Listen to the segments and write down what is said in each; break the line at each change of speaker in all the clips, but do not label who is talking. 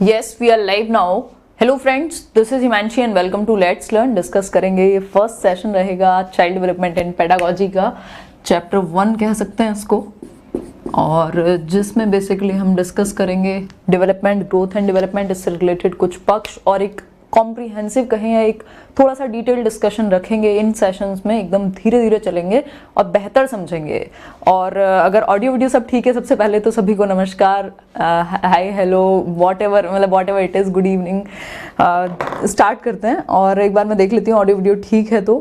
Yes, we are live now. Hello friends, this is Himanshi and welcome to Let's Learn. Discuss करेंगे, ये first session रहेगा child development and pedagogy का, chapter 1 कह सकते हैं इसको, और जिसमें बेसिकली हम डिस्कस करेंगे डेवलपमेंट, ग्रोथ एंड डेवलपमेंट, इससे रिलेटेड कुछ पक्ष और एक कॉम्प्रिहेंसिव कहें या एक थोड़ा सा डिटेल डिस्कशन रखेंगे इन सेशंस में। एकदम धीरे धीरे चलेंगे और बेहतर समझेंगे। और अगर ऑडियो वीडियो सब ठीक है, सबसे पहले तो सभी को नमस्कार, hi, hello, whatever it is, good evening. Start करते हैं और एक बार मैं देख लेती हूँ ऑडियो वीडियो ठीक है तो।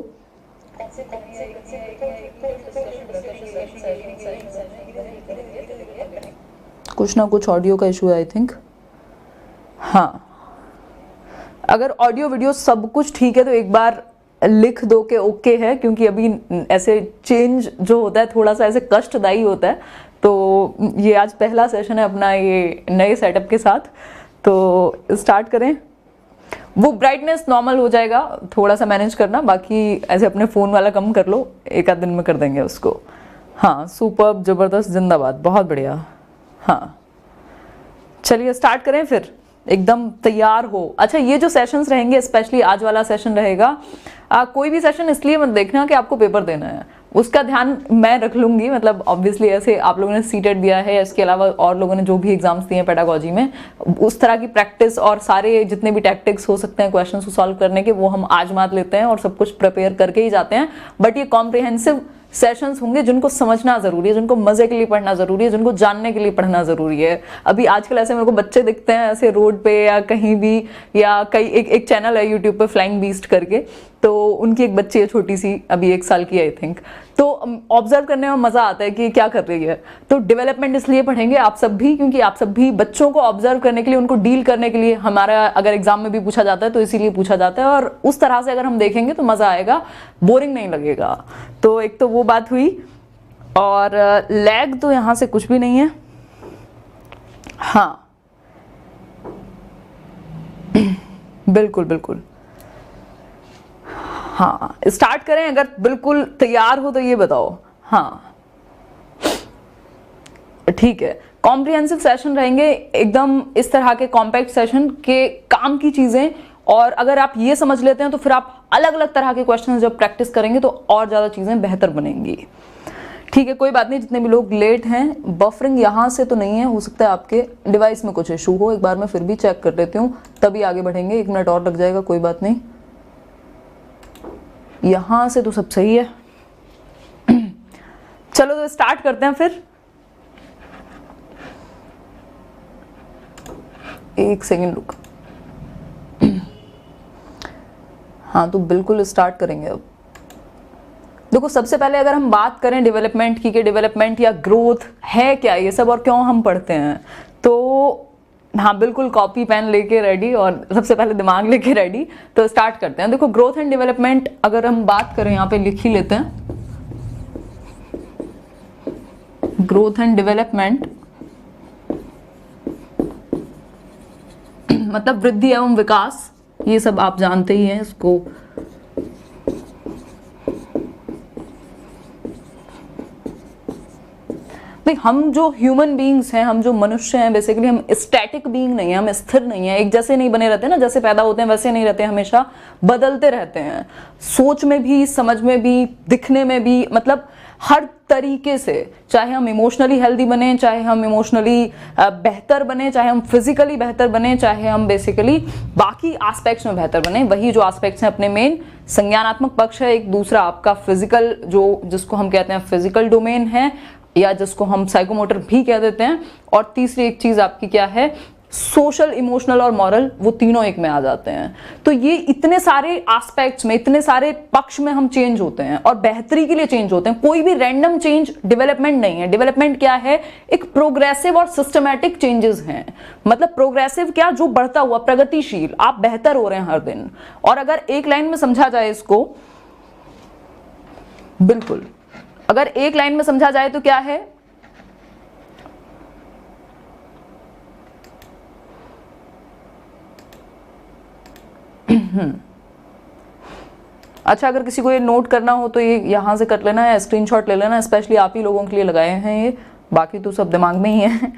कुछ ना कुछ ऑडियो का इशू है आई थिंक। हाँ, अगर ऑडियो वीडियो सब कुछ ठीक है तो एक बार लिख दो कि ओके है, क्योंकि अभी ऐसे चेंज जो होता है थोड़ा सा ऐसे कष्टदायी होता है। तो ये आज पहला सेशन है अपना ये नए सेटअप के साथ, तो स्टार्ट करें। वो ब्राइटनेस नॉर्मल हो जाएगा, थोड़ा सा मैनेज करना, बाकी ऐसे अपने फ़ोन वाला कम कर लो, एक आध दिन में कर देंगे उसको। हाँ, सुपर्ब, ज़बरदस्त, जिंदाबाद, बहुत बढ़िया। हाँ, चलिए स्टार्ट करें फिर, एकदम तैयार हो। अच्छा, ये जो सेशंस रहेंगे, स्पेशली आज वाला सेशन रहेगा, कोई भी सेशन इसलिए मत देखना कि आपको पेपर देना है, उसका ध्यान मैं रख लूँगी। मतलब ऑब्वियसली ऐसे आप लोगों ने सीटेट दिया है, इसके अलावा और लोगों ने जो भी एग्जाम्स दिए हैं पेडागोजी में, उस तरह की प्रैक्टिस और सारे जितने भी टैक्टिक्स हो सकते हैं क्वेश्चन को सॉल्व करने के, वो हम आजमात लेते हैं और सब कुछ प्रिपेयर करके ही जाते हैं। बट ये कॉम्प्रिहेंसिव सेशंस होंगे जिनको समझना जरूरी है, जिनको मजे के लिए पढ़ना जरूरी है, जिनको जानने के लिए पढ़ना जरूरी है। अभी आजकल ऐसे मेरे को बच्चे दिखते हैं ऐसे रोड पे या कहीं भी, या कई एक चैनल है यूट्यूब पे फ्लाइंग बीस्ट करके, तो उनकी एक बच्ची है छोटी सी, अभी 1 साल की आई थिंक, तो ऑब्जर्व करने में मजा आता है कि क्या कर रही है। तो डेवलपमेंट इसलिए पढ़ेंगे आप सब भी, क्योंकि आप सब भी बच्चों को ऑब्जर्व करने के लिए, उनको डील करने के लिए, हमारा अगर एग्जाम में भी पूछा जाता है तो इसीलिए पूछा जाता है, और उस तरह से अगर हम देखेंगे तो मजा आएगा, बोरिंग नहीं लगेगा। तो एक तो वो बात हुई, और लैग तो यहां से कुछ भी नहीं है। हाँ बिल्कुल बिल्कुल, हाँ स्टार्ट करें। अगर बिल्कुल तैयार हो तो ये बताओ। हाँ ठीक है, कॉम्प्रिहेंसिव सेशन रहेंगे, एकदम इस तरह के कॉम्पैक्ट सेशन के काम की चीजें, और अगर आप ये समझ लेते हैं तो फिर आप अलग अलग तरह के क्वेश्चन जब प्रैक्टिस करेंगे तो और ज्यादा चीजें बेहतर बनेंगी। ठीक है, कोई बात नहीं। जितने भी लोग लेट हैं, बफरिंग यहाँ से तो नहीं है, हो सकता है आपके डिवाइस में कुछ इशू हो, एक बार मैं फिर भी चेक कर लेती हूँ, तभी आगे बढ़ेंगे। 1 मिनट और लग जाएगा, कोई बात नहीं। यहां से तो सब सही है। चलो तो स्टार्ट करते हैं फिर। 1 सेकेंड रुक। हाँ, तो बिल्कुल स्टार्ट करेंगे अब। देखो, सबसे पहले अगर हम बात करें डेवलपमेंट की, कि डेवलपमेंट या ग्रोथ है क्या, ये सब और क्यों हम पढ़ते हैं, तो हाँ बिल्कुल कॉपी पेन लेके रेडी, और सबसे पहले दिमाग लेके रेडी। तो स्टार्ट करते हैं। देखो, ग्रोथ एंड डेवलपमेंट अगर हम बात करें, यहाँ पे लिख ही लेते हैं, ग्रोथ एंड डेवलपमेंट मतलब वृद्धि एवं विकास, ये सब आप जानते ही हैं इसको। हम जो ह्यूमन बीइंग्स हैं, हम जो मनुष्य हैं, बेसिकली हम स्टैटिक बीइंग नहीं है, हम स्थिर नहीं है, एक जैसे नहीं बने रहते ना, जैसे पैदा होते हैं वैसे नहीं रहते, हमेशा बदलते रहते हैं, सोच में भी, समझ में भी, दिखने में भी, मतलब हर तरीके से। चाहे हम इमोशनली हेल्दी बने, चाहे हम इमोशनली बेहतर बने, चाहे हम फिजिकली बेहतर बने, चाहे हम बेसिकली बाकी एस्पेक्ट्स में बेहतर बने। वही जो एस्पेक्ट्स हैं अपने मेन संज्ञानात्मक पक्ष है, एक दूसरा आपका फिजिकल, जो जिसको हम कहते हैं फिजिकल डोमेन है, या जिसको हम साइकोमोटर भी कह देते हैं, और तीसरी एक चीज आपकी क्या है, सोशल, इमोशनल और मॉरल, वो तीनों एक में आ जाते हैं। तो ये इतने सारे एस्पेक्ट्स में, इतने सारे पक्ष में हम चेंज होते हैं और बेहतरी के लिए चेंज होते हैं। कोई भी रैंडम चेंज डेवलपमेंट नहीं है। डेवलपमेंट क्या है, एक प्रोग्रेसिव और सिस्टमैटिक चेंजेस हैं। मतलब प्रोग्रेसिव क्या, जो बढ़ता हुआ, प्रगतिशील, आप बेहतर हो रहे हैं हर दिन। और अगर एक लाइन में समझा जाए इसको, बिल्कुल अगर एक लाइन में समझा जाए तो क्या है, अच्छा, अगर किसी को ये नोट करना हो तो ये यहां से कर लेना है, स्क्रीनशॉट ले लेना, स्पेशली आप ही लोगों के लिए लगाए हैं ये, बाकी तो सब दिमाग में ही है।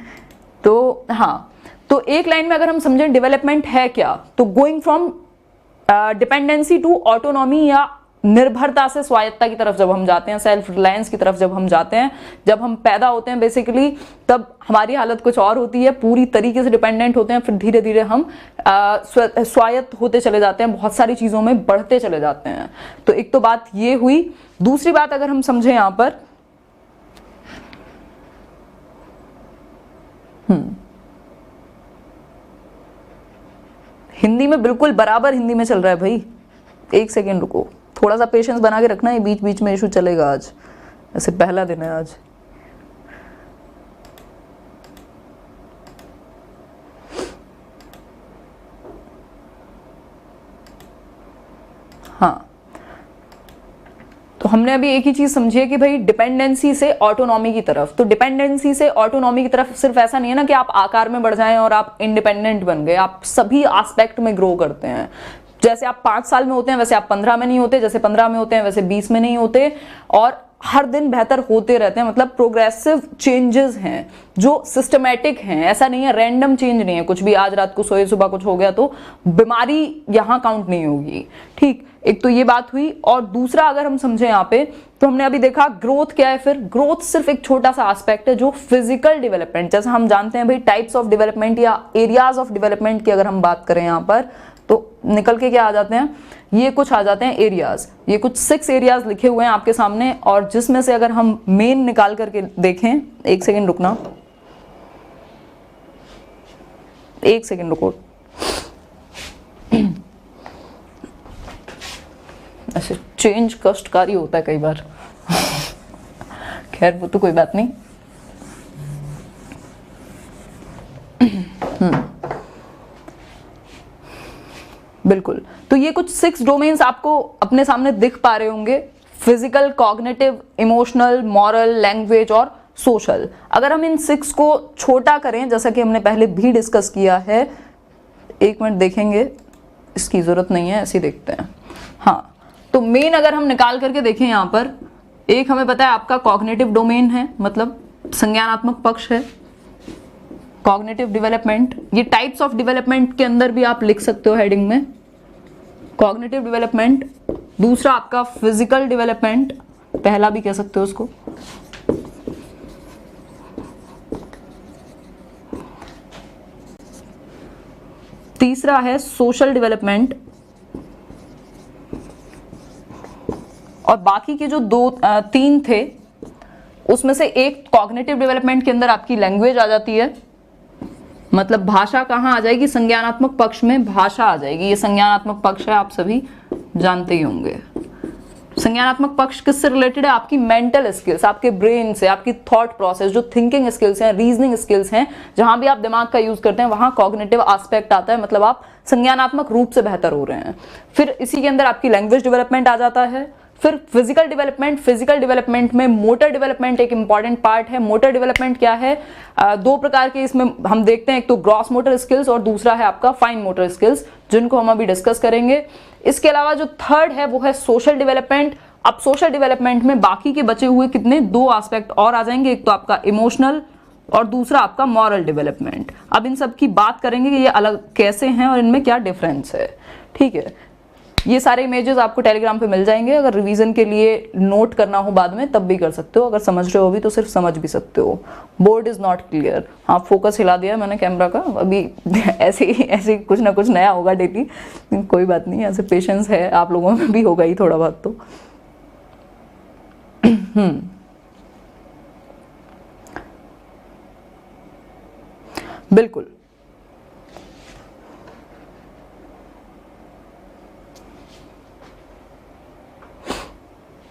तो हाँ, तो एक लाइन में अगर हम समझें डेवलपमेंट है क्या, तो going from dependency to autonomy या निर्भरता से स्वायत्ता की तरफ जब हम जाते हैं, सेल्फ रिलायंस की तरफ जब हम जाते हैं, जब हम पैदा होते हैं बेसिकली, तब हमारी हालत कुछ और होती है, पूरी तरीके से डिपेंडेंट होते हैं, फिर धीरे धीरे हम स्वायत्त होते चले जाते हैं, बहुत सारी चीज़ों में बढ़ते चले जाते हैं। तो एक तो बात ये हुई। दूसरी बात अगर हम समझें यहाँ पर, हिंदी में बिल्कुल बराबर हिंदी में चल रहा है भाई, एक सेकेंड रुको, थोड़ा सा पेशेंस बना के रखना, ये बीच बीच में इशू चलेगा। आज ऐसे पहला दिन है आज। हाँ, तो हमने अभी एक ही चीज समझी है कि भाई डिपेंडेंसी से ऑटोनॉमी की तरफ, तो डिपेंडेंसी से ऑटोनॉमी की तरफ सिर्फ ऐसा नहीं है ना कि आप आकार में बढ़ जाएं और आप इंडिपेंडेंट बन गए, आप सभी एस्पेक्ट में ग्रो करते हैं। जैसे आप 5 साल में होते हैं वैसे आप 15 में नहीं होते, जैसे 15 में होते हैं वैसे 20 में नहीं होते, और हर दिन बेहतर होते रहते हैं। मतलब प्रोग्रेसिव चेंजेस हैं जो सिस्टमेटिक हैं, ऐसा नहीं है रैंडम चेंज नहीं है, कुछ भी आज रात को सोए सुबह कुछ हो गया तो बीमारी यहां काउंट नहीं होगी। ठीक, एक तो ये बात हुई। और दूसरा अगर हम समझे यहाँ पे, तो हमने अभी देखा ग्रोथ क्या है। फिर ग्रोथ सिर्फ एक छोटा सा एस्पेक्ट है जो फिजिकल डेवलपमेंट, जैसे हम जानते हैं भाई टाइप्स ऑफ डेवलपमेंट या एरियाज ऑफ डेवलपमेंट की अगर हम बात करें यहाँ पर, तो निकल के क्या आ जाते हैं, ये कुछ आ जाते हैं एरियाज। ये कुछ 6 एरियाज लिखे हुए हैं आपके सामने, और जिसमें से अगर हम मेन निकाल करके देखें, एक सेकेंड रुकना, एक सेकेंड रुको। ऐसे चेंज कष्टकारी होता है कई बार। खैर वो तो कोई बात नहीं। बिल्कुल, तो ये कुछ 6 डोमेन्स आपको अपने सामने दिख पा रहे होंगे, physical, cognitive, emotional, moral, language और सोशल। अगर हम इन 6 को छोटा करें, जैसा कि हमने पहले भी डिस्कस किया है, एक मिनट देखेंगे, इसकी जरूरत नहीं है, ऐसे देखते हैं। हाँ, तो मेन अगर हम निकाल करके देखें यहाँ पर, एक हमें पता है आपका कॉग्निटिव डोमेन है, मतलब संज्ञानात्मक पक्ष है, कॉग्निटिव डेवलपमेंट। ये टाइप्स ऑफ डेवलपमेंट के अंदर भी आप लिख सकते हो हेडिंग में, कॉग्निटिव डेवलपमेंट। दूसरा आपका फिजिकल डेवलपमेंट, पहला भी कह सकते हो उसको। तीसरा है सोशल डेवलपमेंट, और बाकी के जो 3 थे उसमें से एक कॉग्निटिव डेवलपमेंट के अंदर आपकी लैंग्वेज आ जाती है, मतलब भाषा कहाँ आ जाएगी, संज्ञानात्मक पक्ष में भाषा आ जाएगी। ये संज्ञानात्मक पक्ष है, आप सभी जानते ही होंगे। संज्ञानात्मक पक्ष किससे रिलेटेड है, आपकी मेंटल स्किल्स, आपके ब्रेन से, आपकी थॉट प्रोसेस, जो थिंकिंग स्किल्स हैं, रीजनिंग स्किल्स हैं, जहां भी आप दिमाग का यूज करते हैं वहां कॉग्निटिव एस्पेक्ट आता है, मतलब आप संज्ञानात्मक रूप से बेहतर हो रहे हैं। फिर इसी के अंदर आपकी लैंग्वेज डेवलपमेंट आ जाता है। फिर फिजिकल डेवलपमेंट, फिजिकल डेवलपमेंट में मोटर डेवलपमेंट एक इंपॉर्टेंट पार्ट है। मोटर डेवलपमेंट क्या है, 2 प्रकार के इसमें हम देखते हैं, एक तो ग्रॉस मोटर स्किल्स और दूसरा है आपका फाइन मोटर स्किल्स, जिनको हम अभी डिस्कस करेंगे। इसके अलावा जो थर्ड है वो है सोशल डेवलपमेंट। अब सोशल डेवलपमेंट में बाकी के बचे हुए कितने 2 एस्पेक्ट और आ जाएंगे, एक तो आपका इमोशनल और दूसरा आपका मॉरल डेवलपमेंट। अब इन सब की बात करेंगे कि ये अलग कैसे हैं और इनमें क्या डिफरेंस है। ठीक है, ये सारे इमेजेस आपको टेलीग्राम पे मिल जाएंगे, अगर रिवीजन के लिए नोट करना हो बाद में तब भी कर सकते हो, अगर समझ रहे हो अभी तो सिर्फ समझ भी सकते हो। Board is not clear. हाँ, फोकस हिला दिया मैंने कैमरा का, अभी ऐसे कुछ ना कुछ नया होगा डेली, कोई बात नहीं, ऐसे पेशेंस है आप लोगों में भी होगा ही थोड़ा बहुत तो। बिल्कुल,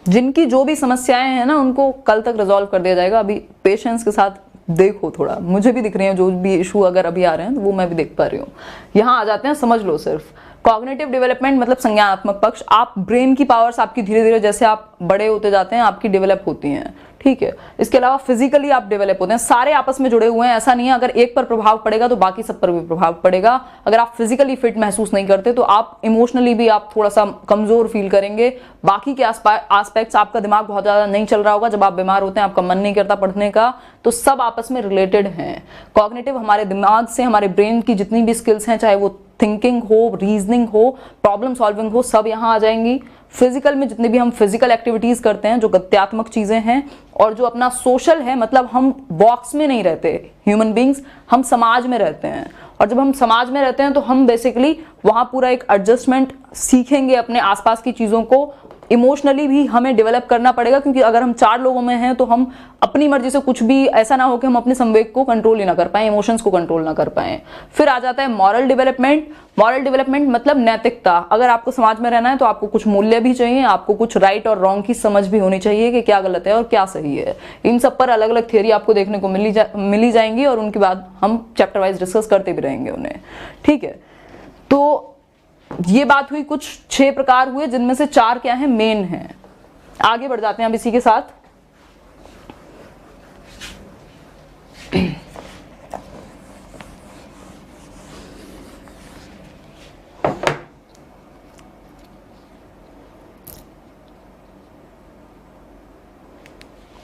जिनकी जो भी समस्याएं हैं ना उनको कल तक रिजॉल्व कर दिया जाएगा। अभी पेशेंस के साथ देखो, थोड़ा मुझे भी दिख रही है जो भी इशू अगर अभी आ रहे हैं तो वो मैं भी देख पा रही हूँ। यहाँ आ जाते हैं, समझ लो सिर्फ कॉग्निटिव डेवलपमेंट मतलब संज्ञानात्मक पक्ष। आप ब्रेन की पावर्स आपकी धीरे धीरे जैसे आप बड़े होते जाते हैं आपकी डेवलप होती हैं। ठीक है। इसके अलावा फिजिकली आप डेवलप होते हैं, सारे आपस में जुड़े हुए हैं, ऐसा नहीं है अगर एक पर प्रभाव पड़ेगा तो बाकी सब पर भी प्रभाव पड़ेगा। अगर आप फिजिकली फिट महसूस नहीं करते तो आप इमोशनली भी आप थोड़ा सा कमजोर फील करेंगे। बाकी के एस्पेक्ट्स, आपका दिमाग बहुत ज्यादा नहीं चल रहा होगा जब आप बीमार होते हैं, आपका मन नहीं करता पढ़ने का, तो सब आपस में रिलेटेड हैं। कॉग्निटिव, हमारे दिमाग से, हमारे ब्रेन की जितनी भी स्किल्स हैं, चाहे वो थिंकिंग हो, रीजनिंग हो, प्रॉब्लम सॉल्विंग हो, सब यहाँ आ जाएंगी। फिजिकल में जितने भी हम फिजिकल एक्टिविटीज करते हैं जो गत्यात्मक चीजें हैं, और जो अपना सोशल है, मतलब हम बॉक्स में नहीं रहते ह्यूमन बींग्स, हम समाज में रहते हैं। और जब हम समाज में रहते हैं तो हम बेसिकली वहां पूरा एक एडजस्टमेंट सीखेंगे अपने आसपास की चीजों को। इमोशनली भी हमें डेवलप करना पड़ेगा, क्योंकि अगर हम 4 लोगों में हैं तो हम अपनी मर्जी से कुछ भी, ऐसा ना हो कि हम अपने संवेग को कंट्रोल ही ना कर पाए, इमोशंस को कंट्रोल ना कर पाए। फिर आ जाता है मॉरल डेवलपमेंट। मॉरल डेवलपमेंट मतलब नैतिकता। अगर आपको समाज में रहना है तो आपको कुछ मूल्य भी चाहिए, आपको कुछ राइट और रॉन्ग की समझ भी होनी चाहिए कि क्या गलत है और क्या सही है। इन सब पर अलग अलग थियरी आपको देखने को मिली जाएंगी, और उनके बाद हम चैप्टर वाइज डिस्कस करते भी रहेंगे उन्हें, ठीक है। तो ये बात हुई, कुछ 6 प्रकार हुए, जिनमें से 4 क्या हैं, मेन हैं। आगे बढ़ जाते हैं अब इसी के साथ।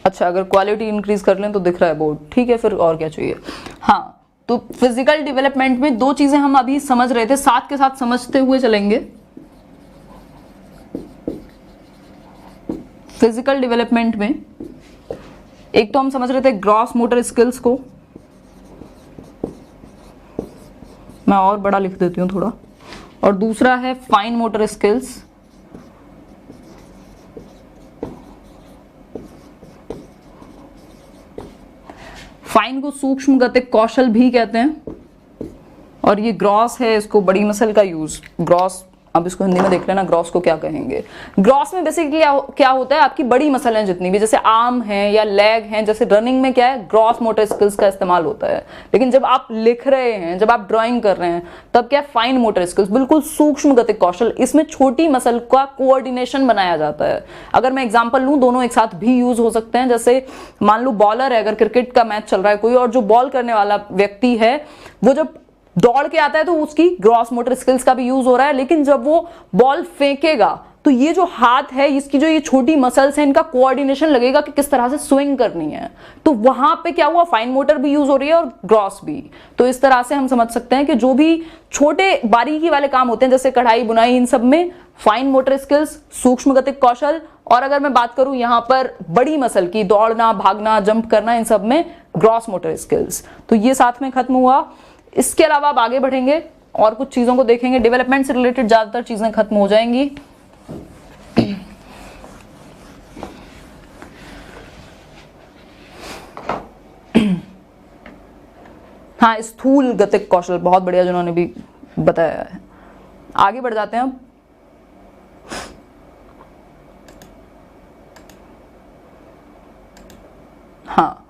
अच्छा, अगर क्वालिटी इंक्रीज कर लें तो दिख रहा है बोर्ड, ठीक है, फिर और क्या चाहिए। हाँ, तो फिजिकल डेवलपमेंट में 2 चीजें हम अभी समझ रहे थे, साथ के साथ समझते हुए चलेंगे। फिजिकल डेवलपमेंट में एक तो हम समझ रहे थे ग्रॉस मोटर स्किल्स को, मैं और बड़ा लिख देती हूं थोड़ा, और दूसरा है फाइन मोटर स्किल्स। फाइन को सूक्ष्म गतिक कौशल भी कहते हैं, और ये ग्रॉस है, इसको बड़ी मसल का यूज। ग्रॉस, अब इसको हिंदी में देख लेना, ग्रॉस को क्या कहेंगे। ग्रॉस में बेसिकली क्या होता है, आपकी बड़ी मसल है जितनी भी, जैसे आर्म है या लेग है, जैसे रनिंग में क्या है, ग्रॉस मोटर स्किल्स का इस्तेमाल होता है। लेकिन जब आप लिख रहे हैं, जब आप ड्राइंग कर रहे हैं, तब क्या, फाइन मोटर स्किल्स, बिल्कुल सूक्ष्म गतिक कौशल। इसमें छोटी मसल का कोऑर्डिनेशन बनाया जाता है। अगर मैं एग्जांपल लूं, दोनों एक साथ भी यूज हो सकते हैं। जैसे मान लो बॉलर है, अगर क्रिकेट का मैच चल रहा है कोई, और जो बॉल करने वाला व्यक्ति है वो जब दौड़ के आता है तो उसकी ग्रॉस मोटर स्किल्स का भी यूज हो रहा है, लेकिन जब वो बॉल फेंकेगा तो ये जो हाथ है, इसकी जो ये छोटी मसल्स हैं, इनका कोऑर्डिनेशन लगेगा कि किस तरह से स्विंग करनी है। तो वहां पे क्या हुआ, फाइन मोटर भी यूज हो रही है और ग्रॉस भी। तो इस तरह से हम समझ सकते हैं कि जो भी छोटे बारीकी वाले काम होते हैं, जैसे कढ़ाई बुनाई, इन सब में फाइन मोटर स्किल्स, सूक्ष्म गतिक कौशल, और अगर मैं बात करूं यहां पर बड़ी मसल की, दौड़ना, भागना, जंप करना, इन सब में ग्रॉस मोटर स्किल्स। तो ये साथ में खत्म हुआ। इसके अलावा आप आगे बढ़ेंगे और कुछ चीजों को देखेंगे। डेवलपमेंट से रिलेटेड ज्यादातर चीजें खत्म हो जाएंगी। हाँ, स्थूल गतिक कौशल बहुत बढ़िया, जिन्होंने भी बताया है। आगे बढ़ जाते हैं अब। हाँ,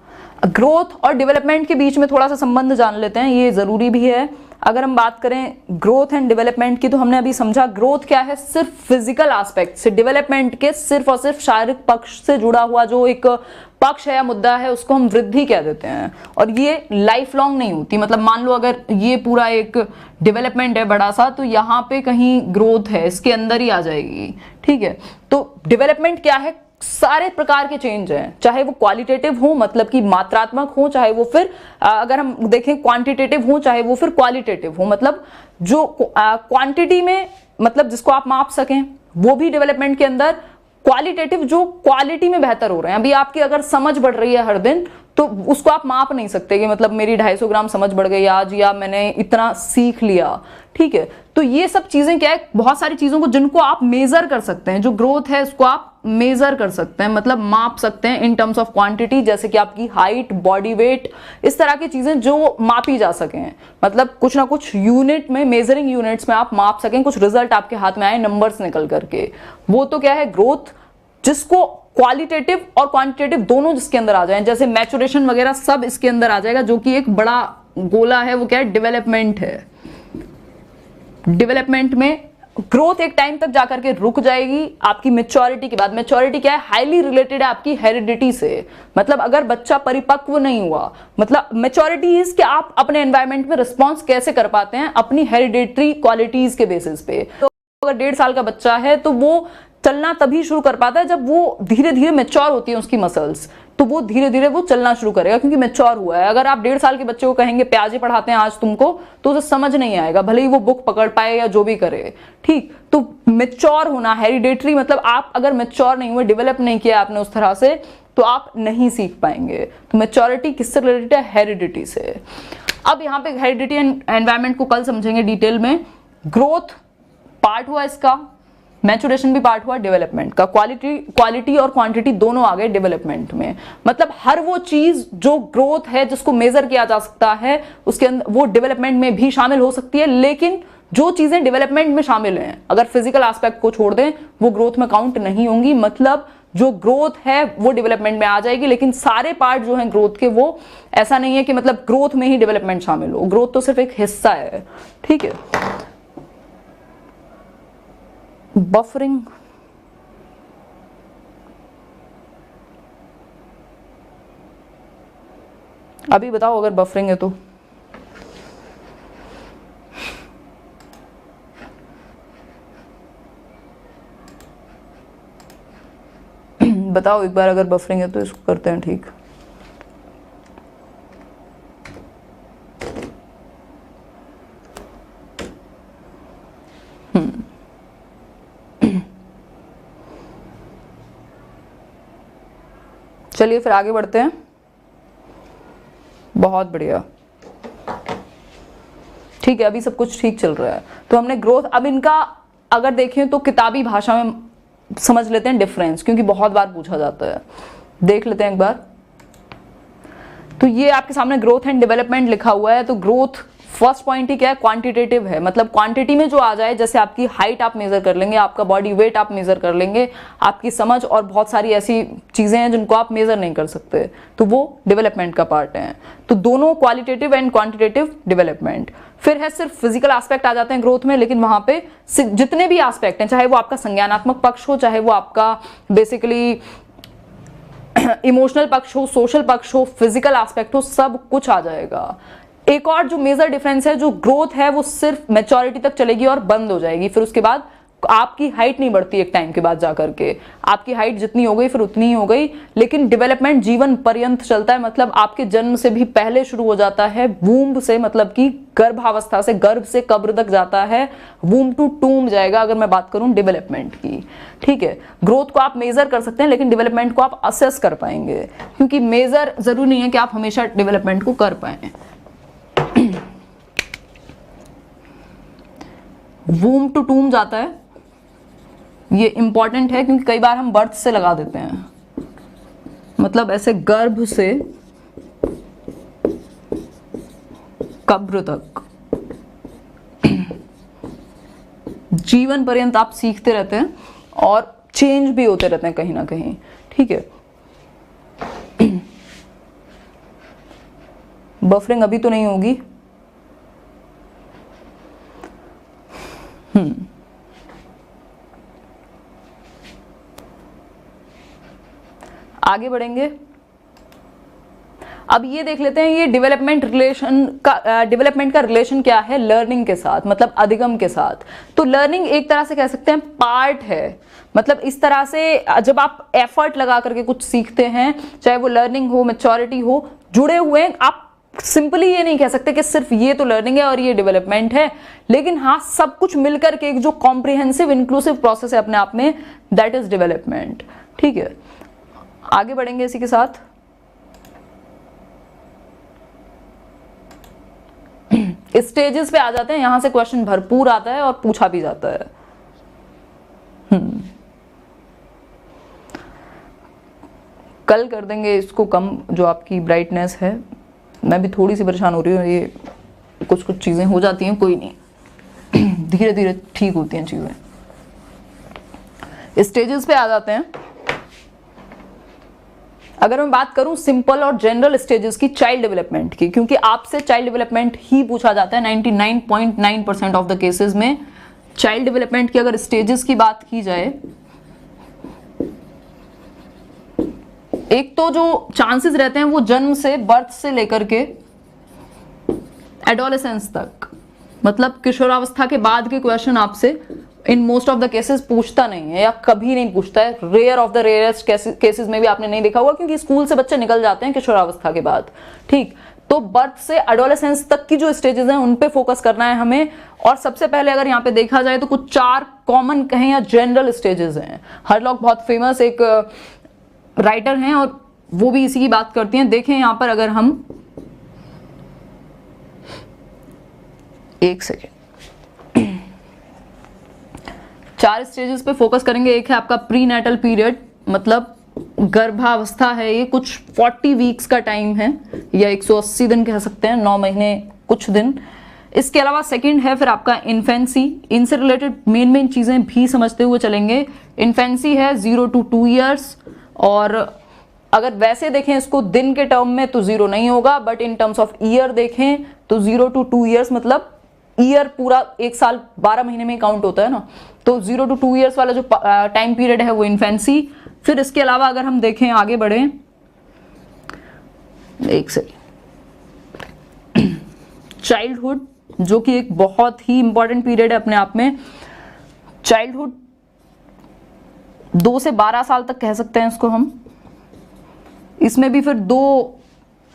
ग्रोथ और डेवलपमेंट के बीच में थोड़ा सा संबंध जान लेते हैं, ये जरूरी भी है। अगर हम बात करें ग्रोथ एंड डेवलपमेंट की, तो हमने अभी समझा ग्रोथ क्या है, सिर्फ फिजिकल एस्पेक्ट से। डेवलपमेंट के सिर्फ और सिर्फ शारीरिक पक्ष से जुड़ा हुआ जो एक पक्ष है या मुद्दा है, उसको हम वृद्धि कह देते हैं, और ये लाइफ लॉन्ग नहीं होती। मतलब मान लो अगर ये पूरा एक डेवलपमेंट है बड़ा सा, तो यहाँ पे कहीं ग्रोथ है, इसके अंदर ही आ जाएगी, ठीक है। तो डेवलपमेंट क्या है, सारे प्रकार के चेंज हैं, चाहे वो क्वालिटेटिव हो, मतलब कि मात्रात्मक हो, चाहे वो फिर अगर हम देखें क्वांटिटेटिव हो, चाहे वो फिर क्वालिटेटिव हो, मतलब जो क्वांटिटी में, मतलब जिसको आप माप सकें, वो भी डेवलपमेंट के अंदर। क्वालिटेटिव जो क्वालिटी में बेहतर हो रहे हैं। अभी आपकी अगर समझ बढ़ रही है हर दिन, तो उसको आप माप नहीं सकते कि मतलब मेरी 250 ग्राम समझ बढ़ गई आज, या मैंने इतना सीख लिया, ठीक है। तो ये सब चीजें क्या है, बहुत सारी चीजों को जिनको आप मेजर कर सकते हैं, जो ग्रोथ है उसको आप मेजर कर सकते हैं, मतलब माप सकते हैं इन टर्म्स ऑफ क्वांटिटी, जैसे कि आपकी हाइट, बॉडी वेट, इस तरह की चीजें जो मापी जा सकें। मतलब कुछ ना कुछ यूनिट में, मेजरिंग यूनिट्स में आप माप सकें, कुछ रिजल्ट आपके हाथ में आए नंबर्स निकल करके, वो तो क्या है ग्रोथ, जिसको क्वालिटेटिव और क्वांटिटेटिव दोनों जिसके अंदर आ जाए, जैसे मैचुरेशन वगैरह सब इसके अंदर आ जाएगा, जो कि एक बड़ा गोला है, वो क्या है, डेवलपमेंट है। डेवलपमेंट में ग्रोथ एक टाइम तक जाकर के रुक जाएगी आपकी मेच्योरिटी के बाद। मेच्योरिटी क्या है? हाईली रिलेटेड है आपकी हेरिडिटी से। मतलब अगर बच्चा परिपक्व नहीं हुआ, मतलब मेच्योरिटी इज कि आप अपने एनवायरमेंट में रिस्पॉन्स कैसे कर पाते हैं अपनी हेरिडिटरी क्वालिटीज के बेसिस पे। तो अगर 1.5 साल का बच्चा है तो वो चलना तभी शुरू कर पाता है जब वो धीरे धीरे मेच्योर होती है उसकी मसल्स, तो वो धीरे धीरे वो चलना शुरू करेगा क्योंकि मेच्योर हुआ है। अगर आप 1.5 साल के बच्चे को कहेंगे प्याजे पढ़ाते हैं आज तुमको, तो उसे समझ नहीं आएगा, भले ही वो बुक पकड़ पाए या जो भी करे। ठीक, तो मेच्योर होना, हेरिडेटरी मतलब आप अगर मेच्योर नहीं हुए, डेवलप नहीं किया आपने उस तरह से, तो आप नहीं सीख पाएंगे। तो मेच्योरिटी किससे रिलेटेड है? हेरिडिटी से। अब यहाँ पे हेरिडिटी एंड एनवायरमेंट को कल समझेंगे डिटेल में। ग्रोथ पार्ट हुआ इसका, मैचुरेशन भी पार्ट हुआ डेवलपमेंट का। क्वालिटी और क्वांटिटी दोनों आ गए डेवलपमेंट में। मतलब हर वो चीज जो ग्रोथ है जिसको मेजर किया जा सकता है उसके अंदर वो डेवलपमेंट में भी शामिल हो सकती है। लेकिन जो चीजें डेवलपमेंट में शामिल हैं, अगर फिजिकल एस्पेक्ट को छोड़ दें, वो ग्रोथ में काउंट नहीं होंगी। मतलब जो ग्रोथ है वो डेवलपमेंट में आ जाएगी, लेकिन सारे पार्ट जो हैं ग्रोथ के, वो ऐसा नहीं है कि मतलब ग्रोथ में ही डेवलपमेंट शामिल हो। ग्रोथ तो सिर्फ एक हिस्सा है। ठीक है। बफरिंग, अभी बताओ अगर बफरिंग है तो। बताओ एक बार, अगर बफरिंग है तो इसको करते हैं ठीक। चलिए फिर आगे बढ़ते हैं। बहुत बढ़िया, ठीक है, अभी सब कुछ ठीक चल रहा है। तो हमने ग्रोथ, अब इनका अगर देखें तो किताबी भाषा में समझ लेते हैं डिफरेंस, क्योंकि बहुत बार पूछा जाता है। देख लेते हैं एक बार। तो ये आपके सामने ग्रोथ एंड डेवलपमेंट लिखा हुआ है। तो ग्रोथ फर्स्ट पॉइंट ही क्या है? क्वांटिटेटिव है। मतलब क्वांटिटी में जो आ जाए, जैसे आपकी हाइट आप मेजर कर लेंगे, आपका बॉडी वेट आप मेजर कर लेंगे, आपकी समझ और बहुत सारी ऐसी चीजें हैं जिनको आप मेजर नहीं कर सकते, तो वो डेवलपमेंट का पार्ट है। तो दोनों क्वालिटेटिव एंड क्वांटिटेटिव डेवलपमेंट। फिर है सिर्फ फिजिकल एस्पेक्ट आ जाते हैं ग्रोथ में, लेकिन वहां पे जितने भी एस्पेक्ट हैं, चाहे वो आपका संज्ञानात्मक पक्ष हो, चाहे वो आपका बेसिकली इमोशनल पक्ष हो, सोशल पक्ष हो, फिजिकल एस्पेक्ट हो, सब कुछ आ जाएगा। एक और जो मेजर डिफरेंस है, जो ग्रोथ है वो सिर्फ मैच्योरिटी तक चलेगी और बंद हो जाएगी। फिर उसके बाद आपकी हाइट नहीं बढ़ती एक टाइम के बाद जाकर के, आपकी हाइट जितनी हो गई फिर उतनी ही हो गई। लेकिन डेवलपमेंट जीवन पर्यंत चलता है। मतलब आपके जन्म से भी पहले शुरू हो जाता है, वूम्ब से, मतलब कि गर्भावस्था से, गर्भ से कब्र तक जाता है, वूम्ब टू टूम जाएगा अगर मैं बात करूं डेवलपमेंट की। ठीक है, ग्रोथ को आप मेजर कर सकते हैं, लेकिन डेवलपमेंट को आप असेस कर पाएंगे, क्योंकि मेजर जरूरी नहीं है कि आप हमेशा डेवलपमेंट को कर पाए। वूम टू टूम जाता है, ये इंपॉर्टेंट है क्योंकि कई बार हम बर्थ से लगा देते हैं, मतलब ऐसे गर्भ से कब्र तक जीवन पर्यंत आप सीखते रहते हैं और चेंज भी होते रहते हैं कहीं ना कहीं। ठीक है, बफरिंग अभी तो नहीं होगी। आगे बढ़ेंगे। अब ये देख लेते हैं ये डेवलपमेंट का रिलेशन क्या है लर्निंग के साथ, मतलब अधिगम के साथ। तो लर्निंग एक तरह से कह सकते हैं पार्ट है। मतलब इस तरह से जब आप एफर्ट लगा करके कुछ सीखते हैं, चाहे वो लर्निंग हो, मैच्योरिटी हो, जुड़े हुए हैं। आप सिंपली ये नहीं कह सकते कि सिर्फ ये तो लर्निंग है और ये डेवलपमेंट है, लेकिन हाँ सब कुछ मिलकर के एक जो कॉम्प्रिहेंसिव इंक्लूसिव प्रोसेस है अपने आप में, दैट इज डेवलपमेंट। ठीक है, आगे बढ़ेंगे इसी के साथ। स्टेजेस पे आ जाते हैं, यहां से क्वेश्चन भरपूर आता है और पूछा भी जाता है। कल कर देंगे इसको कम, जो आपकी ब्राइटनेस है। मैं भी थोड़ी सी परेशान हो रही हूँ, ये कुछ कुछ चीजें हो जाती हैं, कोई नहीं, धीरे धीरे ठीक होती हैं चीजें। स्टेजेस पे आ जाते हैं। अगर मैं बात करूं सिंपल और जनरल स्टेजेस की चाइल्ड डेवलपमेंट की, क्योंकि आपसे चाइल्ड डेवलपमेंट ही पूछा जाता है 99.9% ऑफ द केसेस में चाइल्ड डेवलपमेंट की अगर स्टेजेस की बात की जाए, एक तो जो चांसेस रहते हैं वो जन्म से, बर्थ से लेकर के एडोलेसेंस तक, मतलब किशोरावस्था के बाद के क्वेश्चन आपसे in most of the cases पूछता नहीं है या कभी नहीं पूछता है। Rare of the rarest cases में भी आपने नहीं देखा होगा, क्योंकि स्कूल से बच्चे निकल जाते हैं किशोरावस्था के बाद। ठीक, तो बर्थ से एडोलेसेंस तक की जो स्टेजेस हैं उन पे फोकस करना है हमें। और सबसे पहले अगर यहाँ पे देखा जाए तो कुछ 4 कॉमन कहें या जनरल स्टेजेस हैं। हरलॉक बहुत फेमस एक राइटर हैं और वो भी इसी की बात करती हैं। देखें यहाँ पर, अगर हम एक सेकेंड 4 स्टेजेस पे फोकस करेंगे। एक है आपका प्री नेटल पीरियड, मतलब गर्भावस्था है, ये कुछ 40 वीक्स का टाइम है या 180 दिन कह सकते हैं, 9 महीने कुछ दिन। इसके अलावा सेकंड है फिर आपका इन्फेंसी। इनसे रिलेटेड मेन चीजें भी समझते हुए चलेंगे। इन्फेंसी है 0 to 2 ईयर्स, और अगर वैसे देखें इसको दिन के टर्म में तो 0 नहीं होगा, but in terms of year देखें तो 0 to 2 ईयर्स, मतलब ईयर पूरा 1 साल 12 महीने में काउंट होता है ना, तो 0 to 2 ईयर्स वाला जो टाइम पीरियड है वो इन्फेंसी। फिर इसके अलावा अगर हम देखें, आगे बढ़े, एक सेकेंड, चाइल्डहुड, जो कि एक बहुत ही इंपॉर्टेंट पीरियड है अपने आप में। चाइल्डहुड 2 से 12 साल तक कह सकते हैं इसको हम। इसमें भी फिर 2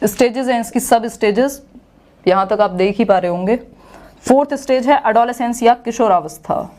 स्टेजेस हैं इसकी, सब स्टेजेस, यहां तक आप देख ही पा रहे होंगे। 4th स्टेज है एडोलेसेंस या किशोरावस्था।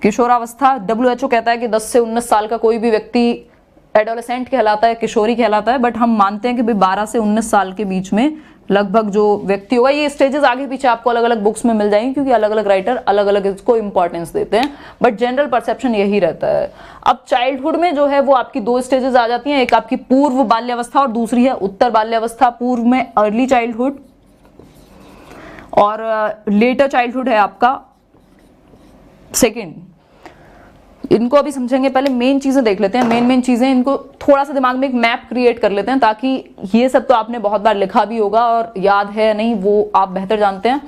किशोरावस्था WHO कहता है कि 10 से 19 साल का कोई भी व्यक्ति एडोलेसेंट कहलाता है, किशोरी कहलाता है, बट हम मानते हैं कि भाई 12 से 19 साल के बीच में लगभग जो व्यक्ति होगा। ये स्टेजेस आगे पीछे आपको अलग अलग बुक्स में मिल जाएंगे, क्योंकि अलग अलग राइटर अलग अलग इसको इंपॉर्टेंस देते हैं, बट जनरल परसेप्शन यही रहता है। अब चाइल्डहुड में जो है वो आपकी 2 स्टेजेस आ जाती हैं, एक आपकी पूर्व बाल्यावस्था और दूसरी है उत्तर बाल्यावस्था। पूर्व में अर्ली चाइल्डहुड और लेटर चाइल्डहुड है आपका सेकेंड। इनको अभी समझेंगे, पहले मेन चीजें देख लेते हैं। मेन चीजें, इनको थोड़ा सा दिमाग में एक मैप क्रिएट कर लेते हैं, ताकि ये सब तो आपने बहुत बार लिखा भी होगा और याद है नहीं वो आप बेहतर जानते हैं।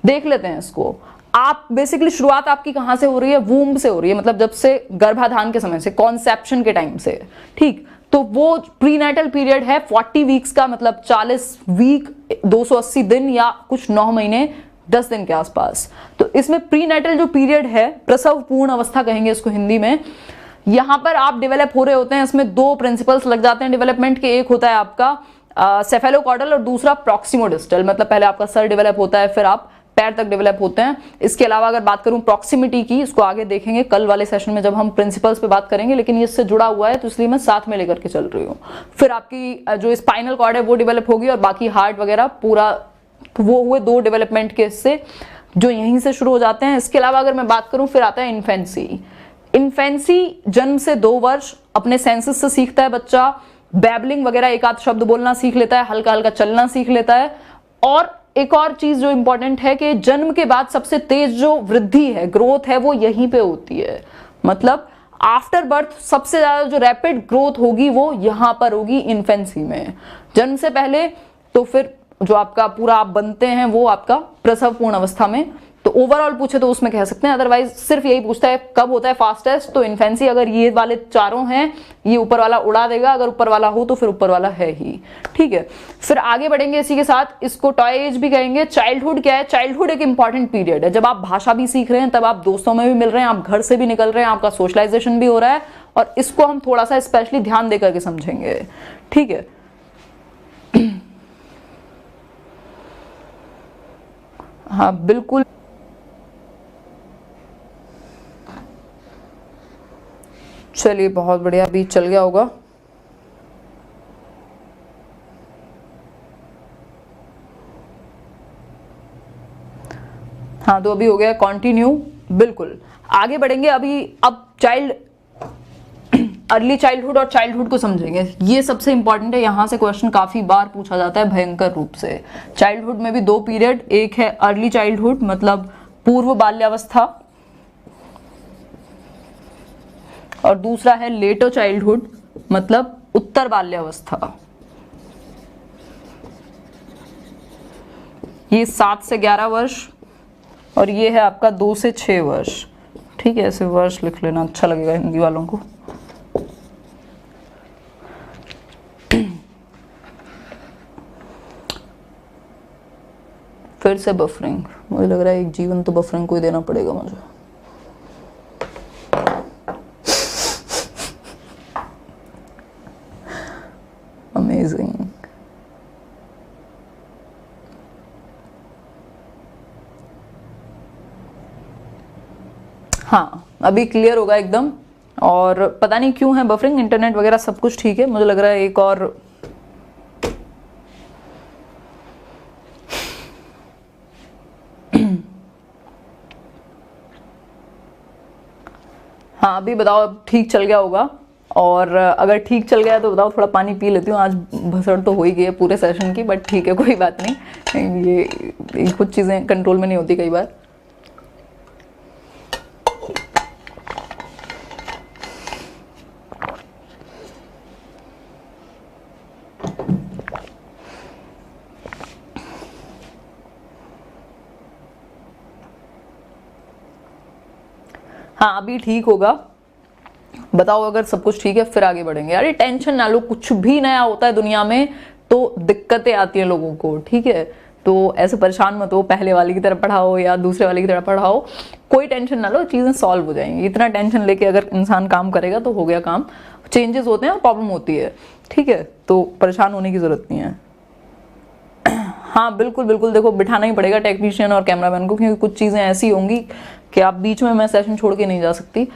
देख लेते हैं इसको। आप बेसिकली शुरुआत आपकी कहां से हो रही है? वूम्ब से हो रही है, मतलब जब से गर्भाधान के समय से, कॉन्सेप्शन के टाइम से। ठीक, तो वो प्रीनेटल पीरियड है 40 वीक्स का, मतलब 40 वीक 280 दिन या कुछ 9 महीने 10 दिन के आसपास। तो इसमें प्रीनेटल जो पीरियड है, प्रसव पूर्ण अवस्था कहेंगे इसको हिंदी में, यहां पर आप डेवलप हो रहे होते हैं। इसमें 2 प्रिंसिपल्स लग जाते हैं डेवलपमेंट के। एक होता है आपका सेफेलोकॉर्डल और दूसरा प्रॉक्सिमोडिस्टल, मतलब पहले आपका सर डेवलप होता है फिर आप पैर तक डेवलप होते हैं। इसके अलावा अगर बात करूं प्रॉक्सिमिटी की, इसको आगे देखेंगे कल वाले सेशन में जब हम प्रिंसिपल्स पे बात करेंगे, लेकिन ये इससे जुड़ा हुआ है तो इसलिए मैं साथ में लेकर के चल रही हूँ। फिर आपकी जो स्पाइनल कॉर्ड है वो डेवलप होगी, और बाकी हार्ट वगैरह पूरा वो हुए 2 डेवलपमेंट के हिस्से जो यहीं से शुरू हो जाते हैं। इसके अलावा अगर मैं बात करूं, फिर आता है इन्फेंसी। इन्फेंसी जन्म से 2 वर्ष अपने सेंसेस से सीखता है बच्चा, बैबलिंग वगैरह एक आध शब्द बोलना सीख लेता है, हल्का हल्का चलना सीख लेता है। और एक और चीज जो इंपॉर्टेंट है कि जन्म के बाद सबसे तेज जो वृद्धि है, ग्रोथ है, वो यहीं पे होती है। मतलब आफ्टर बर्थ सबसे ज्यादा जो रैपिड ग्रोथ होगी वो यहां पर होगी इन्फेंसी में। जन्म से पहले तो फिर जो आपका पूरा आप बनते हैं वो आपका प्रसव पूर्ण अवस्था में। तो ओवरऑल पूछे तो उसमें कह सकते हैं, अदरवाइज सिर्फ यही पूछता है कब होता है फास्टेस्ट, तो इन्फेंसी। अगर ये वाले चारों हैं, ये ऊपर वाला उड़ा देगा, अगर ऊपर वाला हो तो फिर ऊपर वाला है ही। ठीक है, फिर आगे बढ़ेंगे इसी के साथ। इसको टॉय एज भी कहेंगे। चाइल्डहुड क्या है? चाइल्डहुड एक इंपॉर्टेंट पीरियड है, जब आप भाषा भी सीख रहे हैं, तब आप दोस्तों में भी मिल रहे हैं, आप घर से भी निकल रहे हैं, आपका सोशलाइजेशन भी हो रहा है, और इसको हम थोड़ा सा स्पेशली ध्यान देकर के समझेंगे। ठीक है, हाँ बिल्कुल, चलिए बहुत बढ़िया, अभी चल गया होगा। हाँ तो अभी हो गया कंटिन्यू। बिल्कुल आगे बढ़ेंगे अभी। अब अर्ली चाइल्डहुड और चाइल्डहुड को समझेंगे, ये सबसे इंपॉर्टेंट है। यहां से क्वेश्चन काफी बार पूछा जाता है भयंकर रूप से। चाइल्डहुड में भी 2 पीरियड, एक है अर्ली चाइल्डहुड मतलब पूर्व बाल्यावस्था, और दूसरा है लेटर चाइल्डहुड मतलब उत्तर बाल्यावस्था। ये 7 से 11 वर्ष और ये है आपका 2 से 6 वर्ष। ठीक है, ऐसे वर्ष लिख लेना, अच्छा लगेगा हिंदी वालों को। फिर से बफरिंग, मुझे लग रहा है एक जीवन तो बफरिंग को ही देना पड़ेगा मुझे। अमेजिंग। हाँ, अभी क्लियर होगा एकदम। और पता नहीं क्यों है बफरिंग, इंटरनेट वगैरह सब कुछ ठीक है, मुझे लग रहा है एक और हाँ अभी बताओ, अब ठीक चल गया होगा। और अगर ठीक चल गया तो बताओ, थोड़ा पानी पी लेती हूँ। आज भसड़ तो हो ही गई है पूरे सेशन की, बट ठीक है, कोई बात नहीं। ये कुछ चीज़ें कंट्रोल में नहीं होती कई बार। हाँ अभी ठीक होगा। बताओ अगर सब कुछ ठीक है फिर आगे बढ़ेंगे। अरे टेंशन ना लो, कुछ भी नया होता है दुनिया में तो दिक्कतें आती हैं लोगों को, ठीक है। तो ऐसे परेशान मत हो, पहले वाले की तरह पढ़ाओ या दूसरे वाले की तरह पढ़ाओ, कोई टेंशन ना लो, चीज़ें सॉल्व हो जाएंगी। इतना टेंशन लेके अगर इंसान काम करेगा तो हो गया काम। चेंजेस होते हैं और प्रॉब्लम होती है, ठीक है, तो परेशान होने की ज़रूरत नहीं है। हाँ बिल्कुल बिल्कुल, देखो बिठाना ही पड़ेगा टेक्नीशियन और कैमरामैन को, क्योंकि कुछ चीज़ें ऐसी होंगी कि आप बीच में मैं सेशन छोड़ के नहीं जा सकती।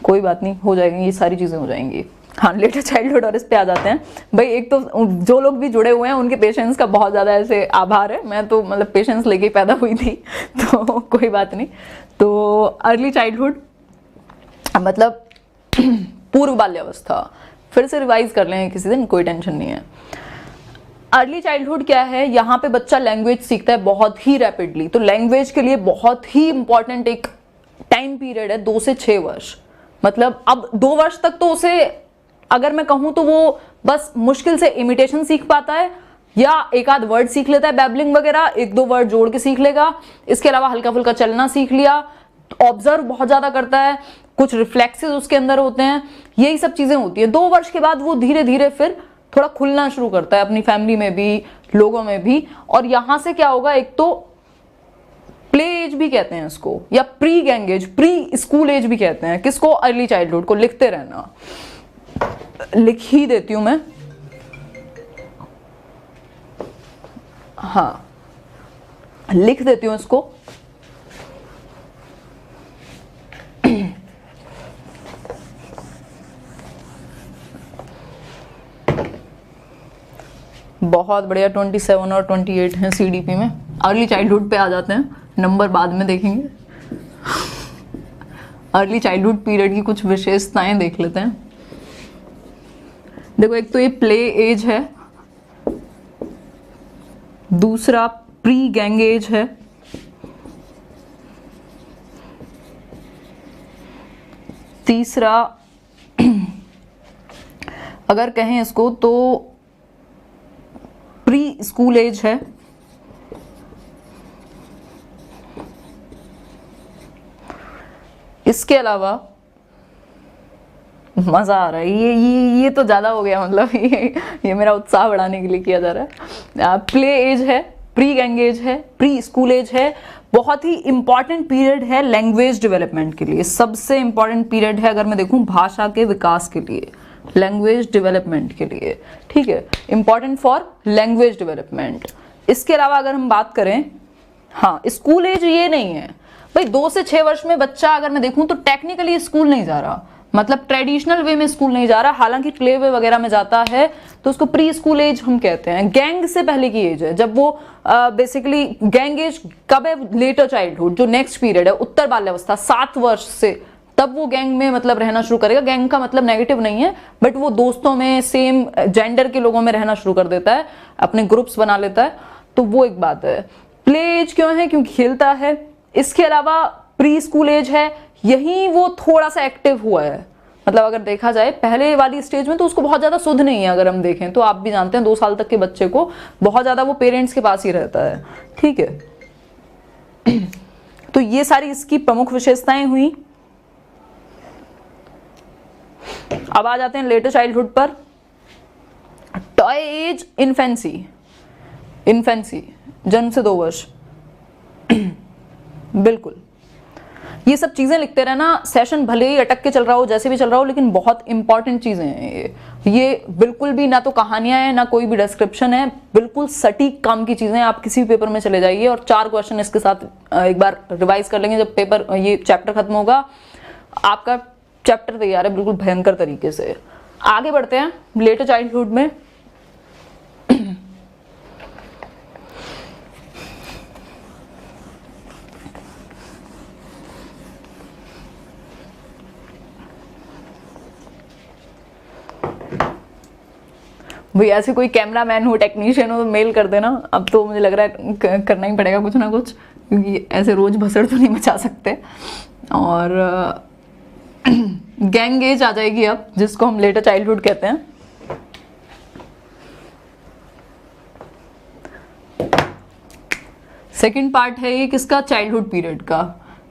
कोई बात नहीं, हो जाएंगी, ये सारी चीज़ें हो जाएंगी। हाँ लेटर चाइल्डहुड और इस पे आ जाते हैं भाई। एक तो जो लोग भी जुड़े हुए हैं उनके पेशेंस का बहुत ज़्यादा ऐसे आभार है। मैं तो मतलब पेशेंस लेके ही पैदा हुई थी तो कोई बात नहीं। तो अर्ली चाइल्डहुड मतलब पूर्व बाल्यावस्था, फिर से रिवाइज कर लें किसी दिन, कोई टेंशन नहीं है। अर्ली चाइल्डहुड क्या है, यहाँ पे बच्चा लैंग्वेज सीखता है बहुत ही रैपिडली। तो लैंग्वेज के लिए बहुत ही इंपॉर्टेंट एक टाइम पीरियड है 2 से 6 वर्ष। मतलब अब 2 वर्ष तक तो उसे अगर मैं कहूँ तो वो बस मुश्किल से इमिटेशन सीख पाता है या एक आध वर्ड सीख लेता है, बैबलिंग वगैरह 1-2 वर्ड जोड़ के सीख लेगा। इसके अलावा हल्का फुल्का चलना सीख लिया, ऑब्जर्व बहुत ज्यादा करता है, कुछ रिफ्लेक्सेस उसके अंदर होते हैं, यही सब चीजें होती है। 2 वर्ष के बाद वो धीरे धीरे फिर थोड़ा खुलना शुरू करता है अपनी फैमिली में भी, लोगों में भी। और यहां से क्या होगा, एक तो प्ले एज भी कहते हैं इसको, या pre gang age, preschool age भी कहते हैं किसको, अर्ली चाइल्डहुड को। लिखते रहना, लिख ही देती हूं मैं। हाँ लिख देती हूं इसको। बहुत बढ़िया, 27 और 28 हैं CDP में। अर्ली चाइल्डहुड पे आ जाते हैं, नंबर बाद में देखेंगे। अर्ली चाइल्डहुड पीरियड की कुछ विशेषताएं देख लेते हैं। देखो एक तो ये प्ले एज है, दूसरा प्री गैंग एज है, तीसरा अगर कहें इसको तो प्री स्कूल एज है, इसके अलावा मजा आ रहा है, ये तो ज्यादा हो गया, मतलब ये मेरा उत्साह बढ़ाने के लिए किया जा रहा है। प्ले एज है, प्री गैंग एज है, प्री स्कूल एज है। बहुत ही इंपॉर्टेंट पीरियड है लैंग्वेज डेवलपमेंट के लिए, सबसे इंपॉर्टेंट पीरियड है अगर मैं देखूं भाषा के विकास के लिए, लैंग्वेज डेवलपमेंट के लिए, ठीक है, इंपॉर्टेंट फॉर लैंग्वेज डेवलपमेंट। इसके अलावा अगर हम बात करें, हाँ स्कूल एज ये नहीं है भाई। 2 से 6 वर्ष में बच्चा अगर मैं देखूं तो टेक्निकली स्कूल नहीं जा रहा, मतलब ट्रेडिशनल वे में स्कूल नहीं जा रहा, हालांकि प्ले वे वगैरह में जाता है, तो उसको प्री स्कूल एज हम कहते हैं। गैंग से पहले की एज है, जब वो बेसिकली गैंग एज कब है, लेटर चाइल्डहुड, जो नेक्स्ट पीरियड है उत्तर बाल्यावस्था 7 वर्ष से, तब वो गैंग में मतलब रहना शुरू करेगा। गैंग का मतलब नेगेटिव नहीं है, बट वो दोस्तों में सेम जेंडर के लोगों में रहना शुरू कर देता है, अपने ग्रुप्स बना लेता है, तो वो एक बात है। प्ले एज क्यों है, क्योंकि खेलता है। इसके अलावा प्री स्कूल एज है, यही वो थोड़ा सा एक्टिव हुआ है, मतलब अगर देखा जाए पहले वाली स्टेज में तो उसको बहुत ज्यादा सुध नहीं है। अगर हम देखें तो आप भी जानते हैं 2 साल तक के बच्चे को बहुत ज्यादा वो पेरेंट्स के पास ही रहता है, ठीक है। तो ये सारी इसकी प्रमुख विशेषताएं हुई। अब आ जाते हैं लेटर चाइल्डहुड पर। टॉय एज इन्फेंसी, इन्फेंसी जन्म से 2 वर्ष बिल्कुल ये सब चीजें लिखते रहना। सेशन भले ही अटक के चल रहा हो, जैसे भी चल रहा हो, लेकिन बहुत इंपॉर्टेंट चीजें हैं ये बिल्कुल भी ना तो कहानियां हैं ना कोई भी डिस्क्रिप्शन है, बिल्कुल सटीक काम की चीजें। आप किसी भी पेपर में चले जाइए और 4 क्वेश्चन इसके साथ एक बार रिवाइज कर लेंगे जब पेपर ये चैप्टर खत्म होगा, आपका चैप्टर तैयार है बिल्कुल भयंकर तरीके से। आगे बढ़ते हैं लेटर चाइल्डहुड में। भाई ऐसे कोई कैमरामैन हो, टेक्नीशियन हो तो मेल कर देना। अब तो मुझे लग रहा है करना ही पड़ेगा कुछ ना कुछ, क्योंकि ऐसे रोज भसड़ तो नहीं मचा सकते। और गैंग एज आ जाएगी अब, जिसको हम लेटर चाइल्डहुड कहते हैं। सेकंड पार्ट है ये किसका, चाइल्डहुड पीरियड का,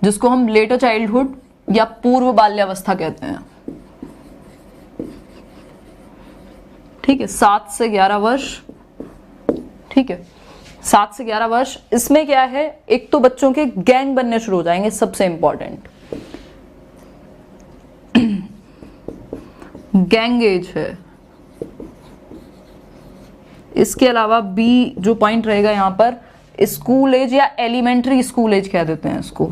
जिसको हम लेटर चाइल्डहुड या पूर्व बाल्यावस्था कहते हैं। ठीक है, 7 से 11 वर्ष। ठीक है, 7 से 11 वर्ष। इसमें क्या है, एक तो बच्चों के गैंग बनने शुरू हो जाएंगे, सबसे इंपॉर्टेंट गैंग एज है। इसके अलावा बी जो पॉइंट रहेगा यहां पर, स्कूल एज या एलिमेंट्री स्कूल एज कह देते हैं इसको।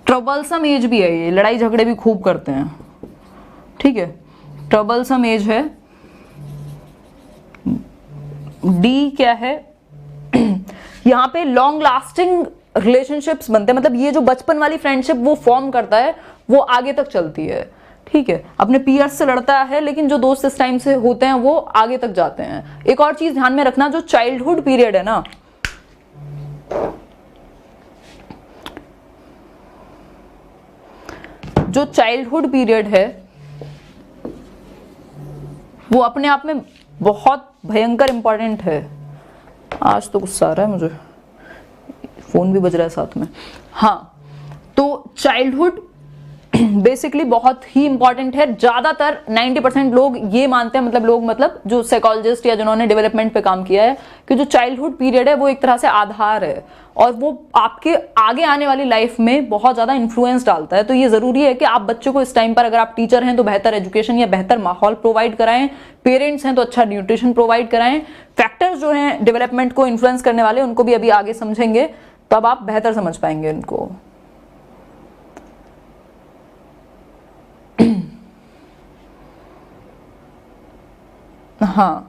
ट्रबलसम एज भी है ये, लड़ाई झगड़े भी खूब करते हैं। ठीक है, ट्रबलसम एज है। डी क्या है यहाँ पे लॉन्ग लास्टिंग रिलेशनशिप्स बनते हैं, मतलब ये जो बचपन वाली फ्रेंडशिप वो फॉर्म करता है वो आगे तक चलती है। ठीक है, अपने पीयर्स से लड़ता है लेकिन जो दोस्त इस टाइम से होते हैं वो आगे तक जाते हैं। एक और चीज ध्यान में रखना, जो चाइल्डहुड पीरियड है ना, जो चाइल्डहुड पीरियड है वो अपने आप में बहुत भयंकर इंपॉर्टेंट है। आज तो गुस्सा आ रहा है मुझे, फोन भी बज रहा है साथ में। हाँ, तो चाइल्डहुड बेसिकली बहुत ही इंपॉर्टेंट है। ज्यादातर 90% लोग ये मानते हैं, मतलब जो साइकोलॉजिस्ट या जिन्होंने डेवलपमेंट पे काम किया है, कि जो चाइल्डहुड पीरियड है वो एक तरह से आधार है और वो आपके आगे आने वाली लाइफ में बहुत ज्यादा इन्फ्लुएंस डालता है। तो ये जरूरी है कि आप बच्चों को इस टाइम पर, अगर आप टीचर हैं तो बेहतर एजुकेशन या बेहतर माहौल प्रोवाइड कराएं, पेरेंट्स हैं तो अच्छा न्यूट्रिशन प्रोवाइड कराएं। फैक्टर्स जो हैं डेवलपमेंट को इन्फ्लुएंस करने वाले, उनको भी अभी आगे समझेंगे, तब आप बेहतर समझ पाएंगे उनको। हाँ,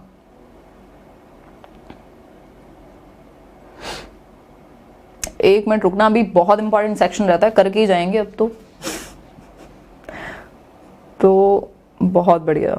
एक मिनट रुकना, अभी बहुत इंपॉर्टेंट सेक्शन रहता है, करके ही जाएंगे अब तो बहुत बढ़िया।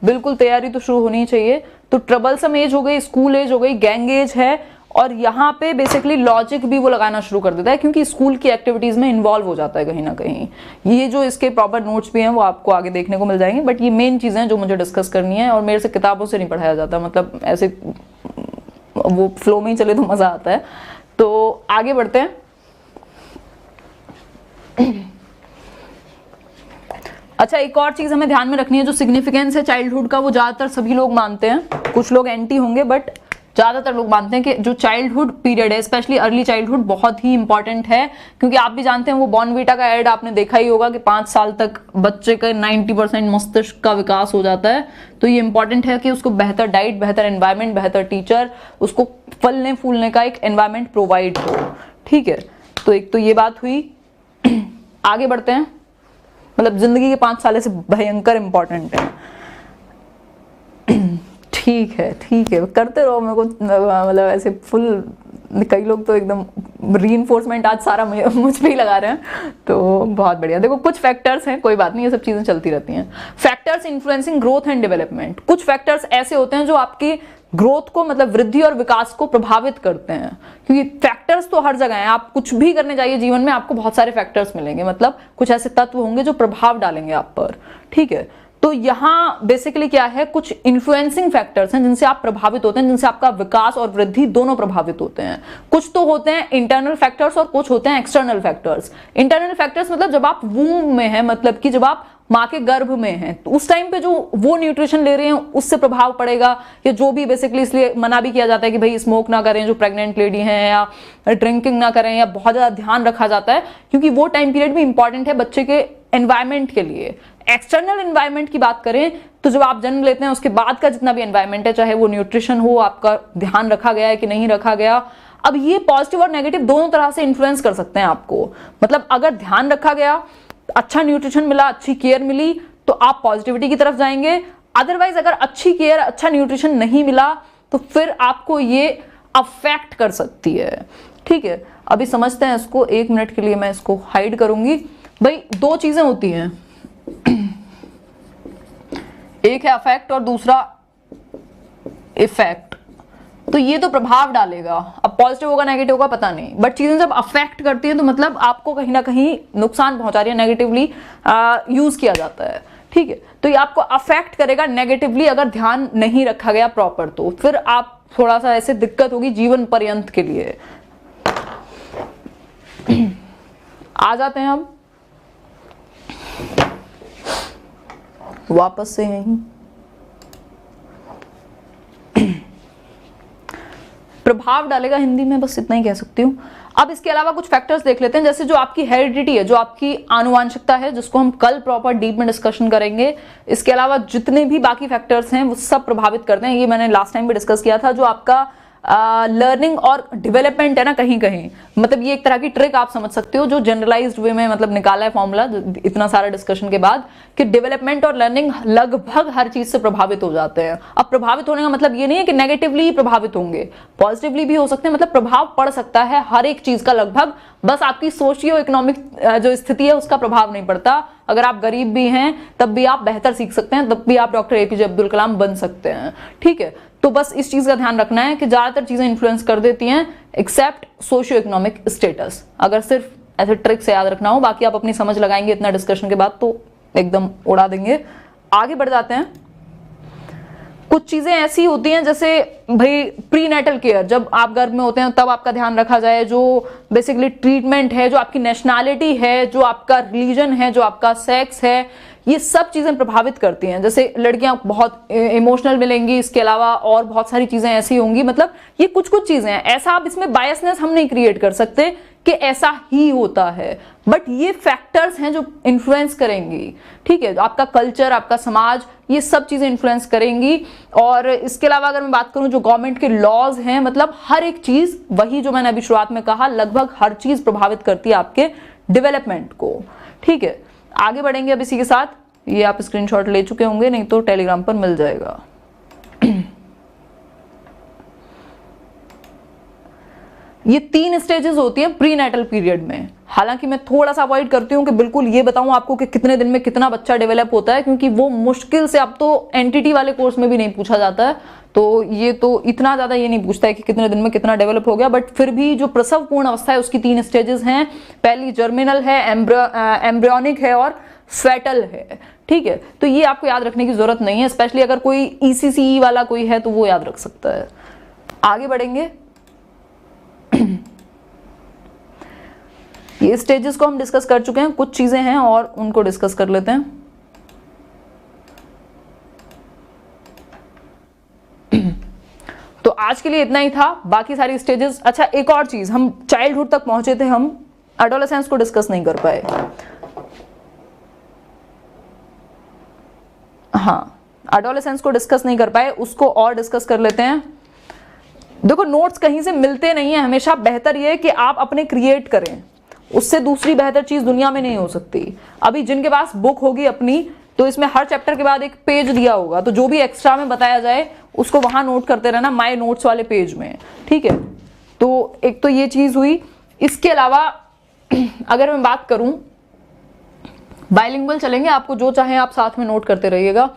बिल्कुल तैयारी तो शुरू होनी चाहिए। तो ट्रबलसम एज हो गई, स्कूल एज हो गई, गैंग एज है, और यहाँ पे बेसिकली लॉजिक भी वो लगाना शुरू कर देता है क्योंकि स्कूल की एक्टिविटीज में इन्वॉल्व हो जाता है कहीं ना कहीं। ये जो इसके प्रॉपर नोट्स भी हैं वो आपको आगे देखने को मिल जाएंगे, बट ये मेन चीजें हैं जो मुझे डिस्कस करनी है और मेरे से किताबों से नहीं पढ़ाया जाता, मतलब ऐसे वो फ्लो में ही चले तो मजा आता है। तो आगे बढ़ते हैं। अच्छा, एक और चीज हमें ध्यान में रखनी है, जो सिग्निफिकेंस है चाइल्डहुड का वो ज्यादातर सभी लोग मानते हैं, कुछ लोग एंटी होंगे बट ज्यादातर लोग मानते हैं कि जो चाइल्डहुड पीरियड है, स्पेशली अर्ली चाइल्डहुड, बहुत ही इंपॉर्टेंट है। क्योंकि आप भी जानते हैं वो बॉर्नवीटा का एड आपने देखा ही होगा कि 5 साल तक बच्चे का 90% मस्तिष्क का विकास हो जाता है। तो ये इंपॉर्टेंट है कि उसको बेहतर डाइट, बेहतर एनवायरमेंट, बेहतर टीचर, उसको फलने फूलने का एक एनवायरमेंट प्रोवाइड हो। ठीक है, तो एक तो ये बात हुई। आगे बढ़ते हैं, मतलब जिंदगी के 5 साल से भयंकर इंपॉर्टेंट है। ठीक है, करते रहो, मेरे को मतलब ऐसे फुल कई लोग तो एकदम रीइंफोर्समेंट आज सारा मुझ पे ही लगा रहे हैं, तो बहुत बढ़िया। देखो कुछ फैक्टर्स हैं, कोई बात नहीं, ये सब चीजें चलती रहती हैं। Factors influencing growth and development, कुछ फैक्टर्स ऐसे होते हैं जो आपकी ग्रोथ को मतलब वृद्धि और विकास को प्रभावित करते हैं, क्योंकि फैक्टर्स तो हर जगह हैं। आप कुछ भी करने जाइए जीवन में, आपको बहुत सारे फैक्टर्स मिलेंगे, मतलब कुछ ऐसे तत्व होंगे जो प्रभाव डालेंगे आप पर, ठीक है। तो यहाँ बेसिकली क्या है, कुछ इन्फ्लुएंसिंग फैक्टर्स हैं जिनसे आप प्रभावित होते हैं, जिनसे आपका विकास और वृद्धि दोनों प्रभावित होते हैं। कुछ तो होते हैं इंटरनल फैक्टर्स और कुछ होते हैं एक्सटर्नल फैक्टर्स। इंटरनल फैक्टर्स मतलब जब आप वूम में हैं, मतलब कि जब आप माँ के गर्भ में हैं, तो उस टाइम पे जो वो न्यूट्रिशन ले रहे हैं उससे प्रभाव पड़ेगा, या जो भी बेसिकली इसलिए मना भी किया जाता है कि भाई स्मोक ना करें जो प्रेग्नेंट लेडी हैं, या ड्रिंकिंग ना करें, या बहुत ज्यादा ध्यान रखा जाता है, क्योंकि वो टाइम पीरियड भी इंपॉर्टेंट है बच्चे के एनवायरमेंट के लिए। एक्सटर्नल एनवायरमेंट की बात करें तो जब आप जन्म लेते हैं उसके बाद का जितना भी एनवायरमेंट है, चाहे वो न्यूट्रिशन हो, आपका ध्यान रखा गया है कि नहीं रखा गया, अब ये पॉजिटिव और नेगेटिव दोनों तरह से इन्फ्लुएंस कर सकते हैं आपको। मतलब अगर ध्यान रखा गया, अच्छा न्यूट्रिशन मिला, अच्छी केयर मिली, तो आप पॉजिटिविटी की तरफ जाएंगे। अदरवाइज अगर अच्छी केयर, अच्छा न्यूट्रिशन नहीं मिला तो फिर आपको ये अफेक्ट कर सकती है, ठीक है। अभी समझते हैं इसको, 1 मिनट के लिए मैं इसको हाइड करूंगी। भाई दो चीजें होती हैं, एक है अफेक्ट और दूसरा इफेक्ट। तो ये तो प्रभाव डालेगा, अब पॉजिटिव होगा नेगेटिव होगा पता नहीं, बट चीजें जब अफेक्ट करती हैं तो मतलब आपको कहीं ना कहीं नुकसान पहुंचा रही है, नेगेटिवली यूज किया जाता है, ठीक है। तो ये आपको अफेक्ट करेगा नेगेटिवली अगर ध्यान नहीं रखा गया प्रॉपर, तो फिर आप थोड़ा सा ऐसे दिक्कत होगी जीवन पर्यंत के लिए। आ जाते हैं हम वापस से यहीं, प्रभाव डालेगा हिंदी में, बस इतना ही कह सकती हूं। अब इसके अलावा कुछ फैक्टर्स देख लेते हैं, जैसे जो आपकी हेरिडिटी है, जो आपकी आनुवंशिकता है, जिसको हम कल प्रॉपर डीप में डिस्कशन करेंगे। इसके अलावा जितने भी बाकी फैक्टर्स हैं वो सब प्रभावित करते हैं, ये मैंने लास्ट टाइम भी डिस्कस किया था। जो आपका लर्निंग और डेवलपमेंट है ना, कहीं कहीं मतलब ये एक तरह की ट्रिक आप समझ सकते हो, जो जनरलाइज्ड वे में मतलब निकाला है फॉर्मूला इतना सारा डिस्कशन के बाद, कि डेवलपमेंट और लर्निंग लगभग हर चीज से प्रभावित हो जाते हैं। अब प्रभावित होने का मतलब ये नहीं है कि नेगेटिवली प्रभावित होंगे, पॉजिटिवली भी हो सकते हैं, मतलब प्रभाव पड़ सकता है हर एक चीज का लगभग, बस आपकी सोशियो इकोनॉमिक जो स्थिति है उसका प्रभाव नहीं पड़ता। अगर आप गरीब भी हैं तब भी आप बेहतर सीख सकते हैं, तब भी आप डॉक्टर एपीजे अब्दुल कलाम बन सकते हैं, ठीक है। तो बस इस चीज का ध्यान रखना है कि ज्यादातर चीजें इन्फ्लुएंस कर देती हैं एक्सेप्ट सोशियो इकोनॉमिक स्टेटस। अगर सिर्फ ऐसे ट्रिक से याद रखना हो, बाकी आप अपनी समझ लगाएंगे इतना डिस्कशन के बाद तो एकदम उड़ा देंगे। आगे बढ़ जाते हैं। कुछ चीजें ऐसी होती हैं जैसे भाई प्रीनेटल केयर, जब आप गर्भ में होते हैं तब आपका ध्यान रखा जाए। जो बेसिकली ट्रीटमेंट है, जो आपकी नेशनैलिटी है, जो आपका रिलीजन है, जो आपका सेक्स है, ये सब चीजें प्रभावित करती हैं। जैसे लड़कियां बहुत इमोशनल मिलेंगी, इसके अलावा और बहुत सारी चीजें ऐसी होंगी, मतलब ये कुछ कुछ चीजें हैं। ऐसा आप इसमें बायसनेस हम नहीं क्रिएट कर सकते कि ऐसा ही होता है, बट ये फैक्टर्स हैं जो इन्फ्लुएंस करेंगी, ठीक है। आपका कल्चर, आपका समाज, ये सब चीजें इन्फ्लुएंस करेंगी। और इसके अलावा अगर मैं बात करूं जो गवर्नमेंट के लॉज हैं, मतलब हर एक चीज, वही जो मैंने अभी शुरुआत में कहा, लगभग हर चीज प्रभावित करती है आपके डेवलपमेंट को, ठीक है। आगे बढ़ेंगे अब इसी के साथ। ये आप स्क्रीनशॉट ले चुके होंगे, नहीं तो टेलीग्राम पर मिल जाएगा। ये 3 स्टेजेस होती हैं प्रीनेटल पीरियड में। हालांकि मैं थोड़ा सा अवॉइड करती हूँ कि बिल्कुल ये बताऊं आपको कि कितने दिन में कितना बच्चा डेवलप होता है, क्योंकि वो मुश्किल से, अब तो एनटीटी वाले कोर्स में भी नहीं पूछा जाता है, तो ये तो इतना ज्यादा ये नहीं पूछता है कि कितने दिन में कितना डेवलप हो गया। बट फिर भी जो प्रसव पूर्ण अवस्था है उसकी 3 स्टेजेस हैं। पहली जर्मिनल है, एम्ब्रियोनिक है और फेटल है, ठीक है। तो ये आपको याद रखने की जरूरत नहीं है, स्पेशली अगर कोई ईसीसी वाला कोई है तो वो याद रख सकता है। आगे बढ़ेंगे। ये स्टेजेस को हम डिस्कस कर चुके हैं, कुछ चीजें हैं और उनको डिस्कस कर लेते हैं। तो आज के लिए इतना ही था, बाकी सारी स्टेजेस। अच्छा, एक और चीज, हम चाइल्डहुड तक पहुंचे थे, हम एडोलेसेंस को डिस्कस नहीं कर पाए। हाँ, एडोलेसेंस को डिस्कस नहीं कर पाए, उसको और डिस्कस कर लेते हैं। देखो, नोट्स कहीं से मिलते नहीं है, हमेशा बेहतर ये है कि आप अपने क्रिएट करें, उससे दूसरी बेहतर चीज दुनिया में नहीं हो सकती। अभी जिनके पास बुक होगी अपनी, तो इसमें हर चैप्टर के बाद एक पेज दिया होगा, तो जो भी एक्स्ट्रा में बताया जाए उसको वहां नोट करते रहना, माय नोट्स वाले पेज में, ठीक है। तो एक तो ये चीज हुई। इसके अलावा अगर मैं बात करूं, बाइलिंगुअल चलेंगे, आपको जो चाहे आप साथ में नोट करते रहिएगा।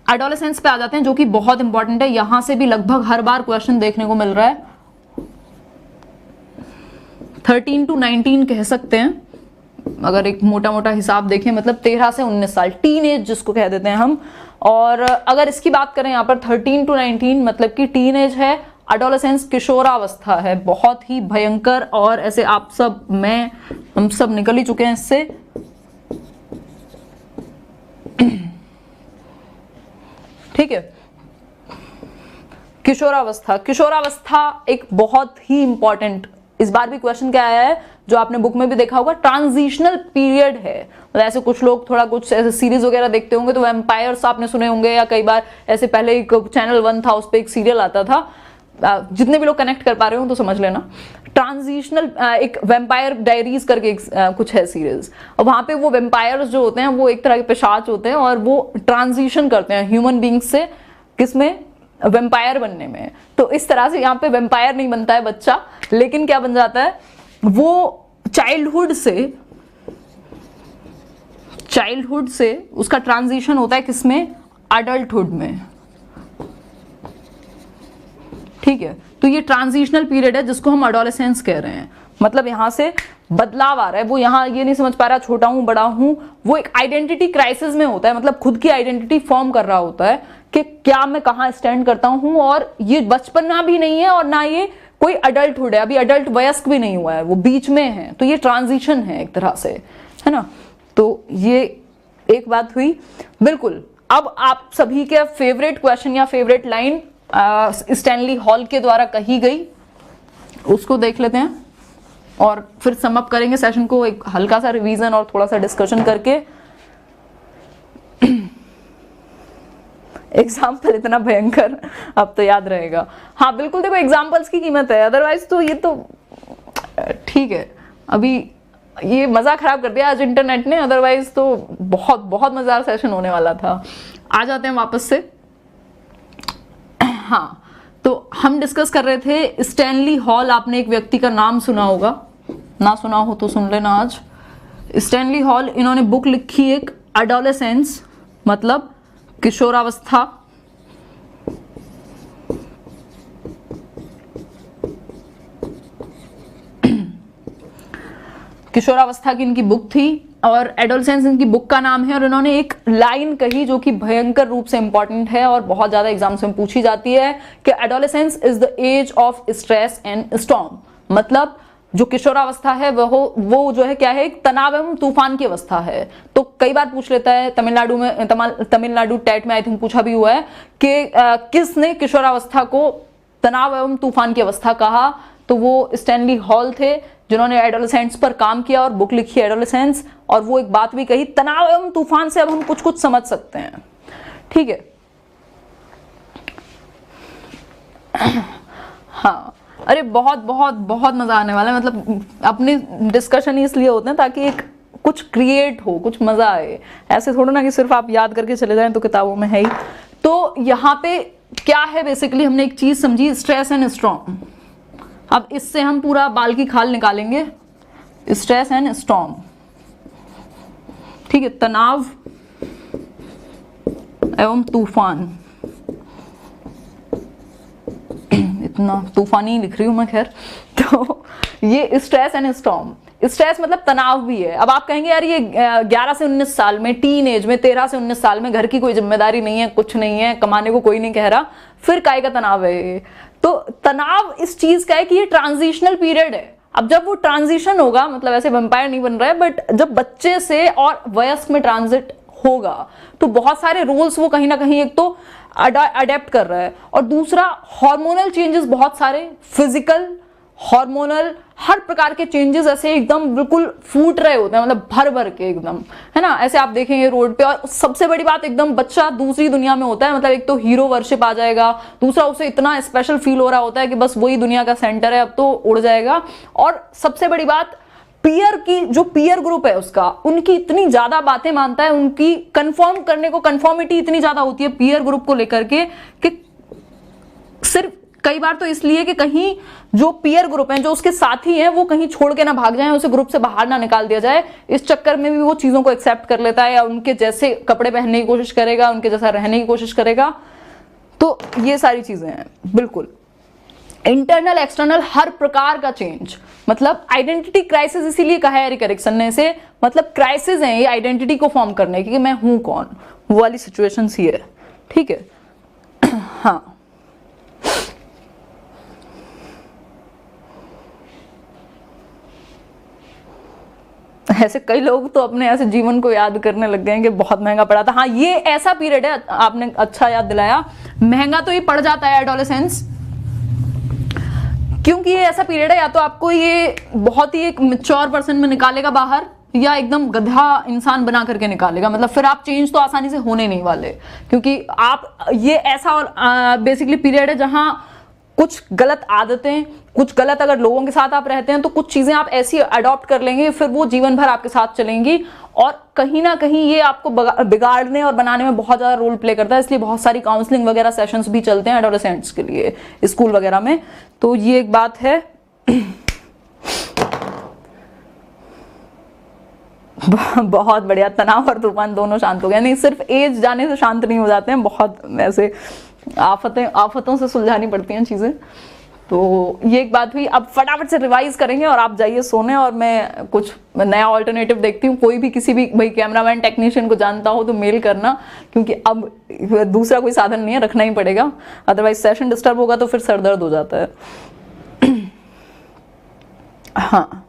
एडोलेसेंस पे आ जाते हैं, जो कि बहुत इंपॉर्टेंट है। यहां से भी लगभग हर बार क्वेश्चन देखने को मिल रहा है। 13 to 19 कह सकते हैं, अगर एक मोटा मोटा हिसाब देखें, मतलब 13 से 19 साल, टीन एज जिसको कह देते हैं हम। और अगर इसकी बात करें यहाँ पर 13 to 19, मतलब कि टीन एज है, एडोलेसेंस किशोरावस्था है, बहुत ही भयंकर। और ऐसे आप सब, मैं, हम सब निकल ही चुके हैं इससे। ठीक है, किशोरावस्था, किशोरावस्था एक बहुत ही इंपॉर्टेंट, इस बार भी क्वेश्चन क्या आया है जो आपने बुक में भी देखा होगा, ट्रांजिशनल पीरियड है। मतलब ऐसे कुछ लोग थोड़ा कुछ ऐसे सीरीज वगैरह देखते होंगे तो वैम्पायर्स आपने सुने होंगे, या कई बार ऐसे पहले एक चैनल 1 था, उस पर एक सीरियल आता था। जितने भी लोग कनेक्ट कर पा रहे हो तो समझ लेना। ट्रांजिशनल, एक वैम्पायर डायरीज करके कुछ है सीरीज, और वहां पे वो वैम्पायर्स जो होते हैं वो एक तरह के पिशाच होते हैं, और वो ट्रांजिशन करते हैं ह्यूमन बींग से, किसमें, वैम्पायर बनने में। तो इस तरह से यहाँ पे वैम्पायर नहीं बनता है बच्चा, लेकिन क्या बन जाता है, वो चाइल्डहुड से उसका ट्रांजिशन होता है किसमें, एडल्टहुड में। ठीक है, तो ये ट्रांजिशनल पीरियड है जिसको हम एडोलेसेंस कह रहे हैं। मतलब यहां से बदलाव आ रहा है, वो यहाँ ये नहीं समझ पा रहा छोटा हूं बड़ा हूं, वो एक आइडेंटिटी क्राइसिस में होता है, मतलब खुद की आइडेंटिटी फॉर्म कर रहा होता है कि क्या मैं कहाँ स्टैंड करता हूं। और ये बचपना भी नहीं है और ना ये कोई अडल्टहुड है, अभी अडल्ट वयस्क भी नहीं हुआ है, वो बीच में है। तो ये ट्रांजिशन है एक तरह से, है ना। तो ये एक बात हुई। बिल्कुल, अब आप सभी के फेवरेट क्वेश्चन या फेवरेट लाइन स्टैनली हॉल के द्वारा कही गई, उसको देख लेते हैं और फिर सम अप करेंगे सेशन को, एक हल्का सा रिवीजन और थोड़ा सा डिस्कशन करके। एग्जाम्पल इतना भयंकर, अब तो याद रहेगा। हाँ बिल्कुल, देखो एग्जाम्पल्स की कीमत है, अदरवाइज तो ये तो ठीक है। अभी ये मजा खराब कर दिया आज इंटरनेट ने, अदरवाइज तो बहुत बहुत मजेदार सेशन होने वाला था। आ जाते हैं वापस से। हाँ, तो हम डिस्कस कर रहे थे स्टैनली हॉल। आपने एक व्यक्ति का नाम सुना होगा, ना सुना हो तो सुन लेना आज। स्टैनली हॉल, इन्होंने बुक लिखी एक, एडोलेसेंस, मतलब किशोरावस्था। किशोरावस्था की इनकी बुक थी और एडोलेसेंस इनकी बुक का नाम है। और इन्होंने एक लाइन कही जो कि भयंकर रूप से इंपॉर्टेंट है और बहुत ज्यादा एग्जाम्स में पूछी जाती है कि adolescence is the age of stress and storm. मतलब जो किशोरावस्था है वो जो है क्या है, एक तनाव एवं तूफान की अवस्था है। तो कई बार पूछ लेता है, तमिलनाडु टेट में आई थिंक पूछा भी हुआ है कि किसने किशोरावस्था को तनाव एवं तूफान की अवस्था कहा। तो वो स्टैनली हॉल थे जिन्होंने एडोलेसेंस पर काम किया और बुक लिखी एडोलेसेंस। और वो एक बात भी कही, तनाव एवं तूफान से अब हम कुछ कुछ समझ सकते हैं। ठीक है, हाँ, अरे बहुत बहुत बहुत मजा आने वाला है। मतलब अपने डिस्कशन ही इसलिए होते हैं ताकि एक कुछ क्रिएट हो, कुछ मजा आए। ऐसे थोड़ा ना कि सिर्फ आप याद करके चले जाएं, तो किताबों में है ही। तो यहाँ पे क्या है, बेसिकली हमने एक चीज समझी, स्ट्रेस एंड स्टॉर्म। अब इससे हम पूरा बाल की खाल निकालेंगे, स्ट्रेस एंड स्टॉर्म। ठीक है, तनाव एवं तूफान। इतना तूफानी लिख रही हूं मैं, खैर। तो ये स्ट्रेस एंड स्टॉर्म। स्ट्रेस मतलब तनाव भी है। अब आप कहेंगे यार ये 11 से 19 साल में, टीन एज में, 13 से 19 साल में घर की कोई जिम्मेदारी नहीं है, कुछ नहीं है, कमाने को कोई नहीं कह रहा, फिर काय का तनाव है। तो तनाव इस चीज का है कि ये ट्रांजिशनल पीरियड है। अब जब वो ट्रांजिशन होगा, मतलब ऐसे वैम्पायर नहीं बन रहा है, बट जब बच्चे से और वयस्क में ट्रांजिट होगा तो बहुत सारे रोल्स वो कहीं ना कहीं एक तो अडेप्ट कर रहा है, और दूसरा हार्मोनल चेंजेस, बहुत सारे फिजिकल, हार्मोनल, हर प्रकार के चेंजेस ऐसे एकदम बिल्कुल फूट रहे होते हैं, मतलब भर भर के एकदम, है ना। ऐसे आप देखेंगे रोड पे, और सबसे बड़ी बात, एकदम बच्चा दूसरी दुनिया में होता है। मतलब एक तो हीरो वर्शिप आ जाएगा, दूसरा उसे इतना स्पेशल फील हो रहा होता है कि बस वही दुनिया का सेंटर है, अब तो उड़ जाएगा। और सबसे बड़ी बात, पीयर की जो पीयर ग्रुप है उसका, उनकी इतनी ज्यादा बातें मानता है, उनकी कंफर्म करने को कंफर्मिटी इतनी ज्यादा होती है पीयर ग्रुप को लेकर के कि सिर्फ कई बार तो इसलिए कि कहीं जो पीयर ग्रुप हैं, जो उसके साथी हैं, वो कहीं छोड़ के ना भाग जाएं, उसे ग्रुप से बाहर ना निकाल दिया जाए। इस चक्कर में भी वो चीजों को एक्सेप्ट कर लेता है या उनके जैसे कपड़े पहनने की कोशिश करेगा, उनके जैसा रहने की कोशिश करेगा। तो ये सारी चीजें हैं। बिल्कुल इंटरनल एक्सटर्नल हर प्रकार का चेंज, मतलब आइडेंटिटी क्राइसिस इसीलिए कहा है एरिक एरिक्सन ने इसे, मतलब क्राइसिस है ये आइडेंटिटी को फॉर्म करने की कि मैं हूं कौन, वो वाली सिचुएशन ही है। ठीक है। हाँ, ऐसे कई लोग तो अपने ऐसे जीवन को याद करने लग गए हैं कि बहुत महंगा पड़ा था। हाँ, ये ऐसा पीरियड है, आपने अच्छा याद दिलाया, महंगा तो ये पड़ जाता है एडोलेसेंस, क्योंकि ये ऐसा पीरियड है या तो आपको ये बहुत ही एक मैच्योर पर्सन में निकालेगा बाहर, या एकदम गधा इंसान बना करके निकालेगा। मतलब फिर आप चेंज तो आसानी से होने नहीं वाले, क्योंकि आप ये ऐसा और बेसिकली पीरियड है जहां कुछ गलत आदतें, कुछ गलत अगर लोगों के साथ आप रहते हैं तो कुछ चीजें आप ऐसी अडॉप्ट कर लेंगे, फिर वो जीवन भर आपके साथ चलेंगी, और कहीं ना कहीं ये आपको बिगाड़ने और बनाने में बहुत ज्यादा रोल प्ले करता है। इसलिए बहुत सारी काउंसलिंग वगैरह सेशंस भी चलते हैं एडोलेसेंट्स के लिए स्कूल वगैरह में। तो ये एक बात है। बहुत बढ़िया, तनाव और तूफान दोनों शांत हो गए। नहीं, सिर्फ एज जाने से शांत नहीं हो जाते हैं, बहुत ऐसे आफतों से सुलझानी पड़ती हैं चीजें। तो ये एक बात हुई। अब फटाफट से रिवाइज करेंगे और आप जाइए सोने, और मैं कुछ नया ऑल्टरनेटिव देखती हूँ। कोई भी किसी भी भाई कैमरामैन टेक्नीशियन को जानता हो तो मेल करना, क्योंकि अब दूसरा कोई साधन नहीं है, रखना ही पड़ेगा, अदरवाइज सेशन डिस्टर्ब होगा तो फिर सर दर्द हो जाता है। हाँ,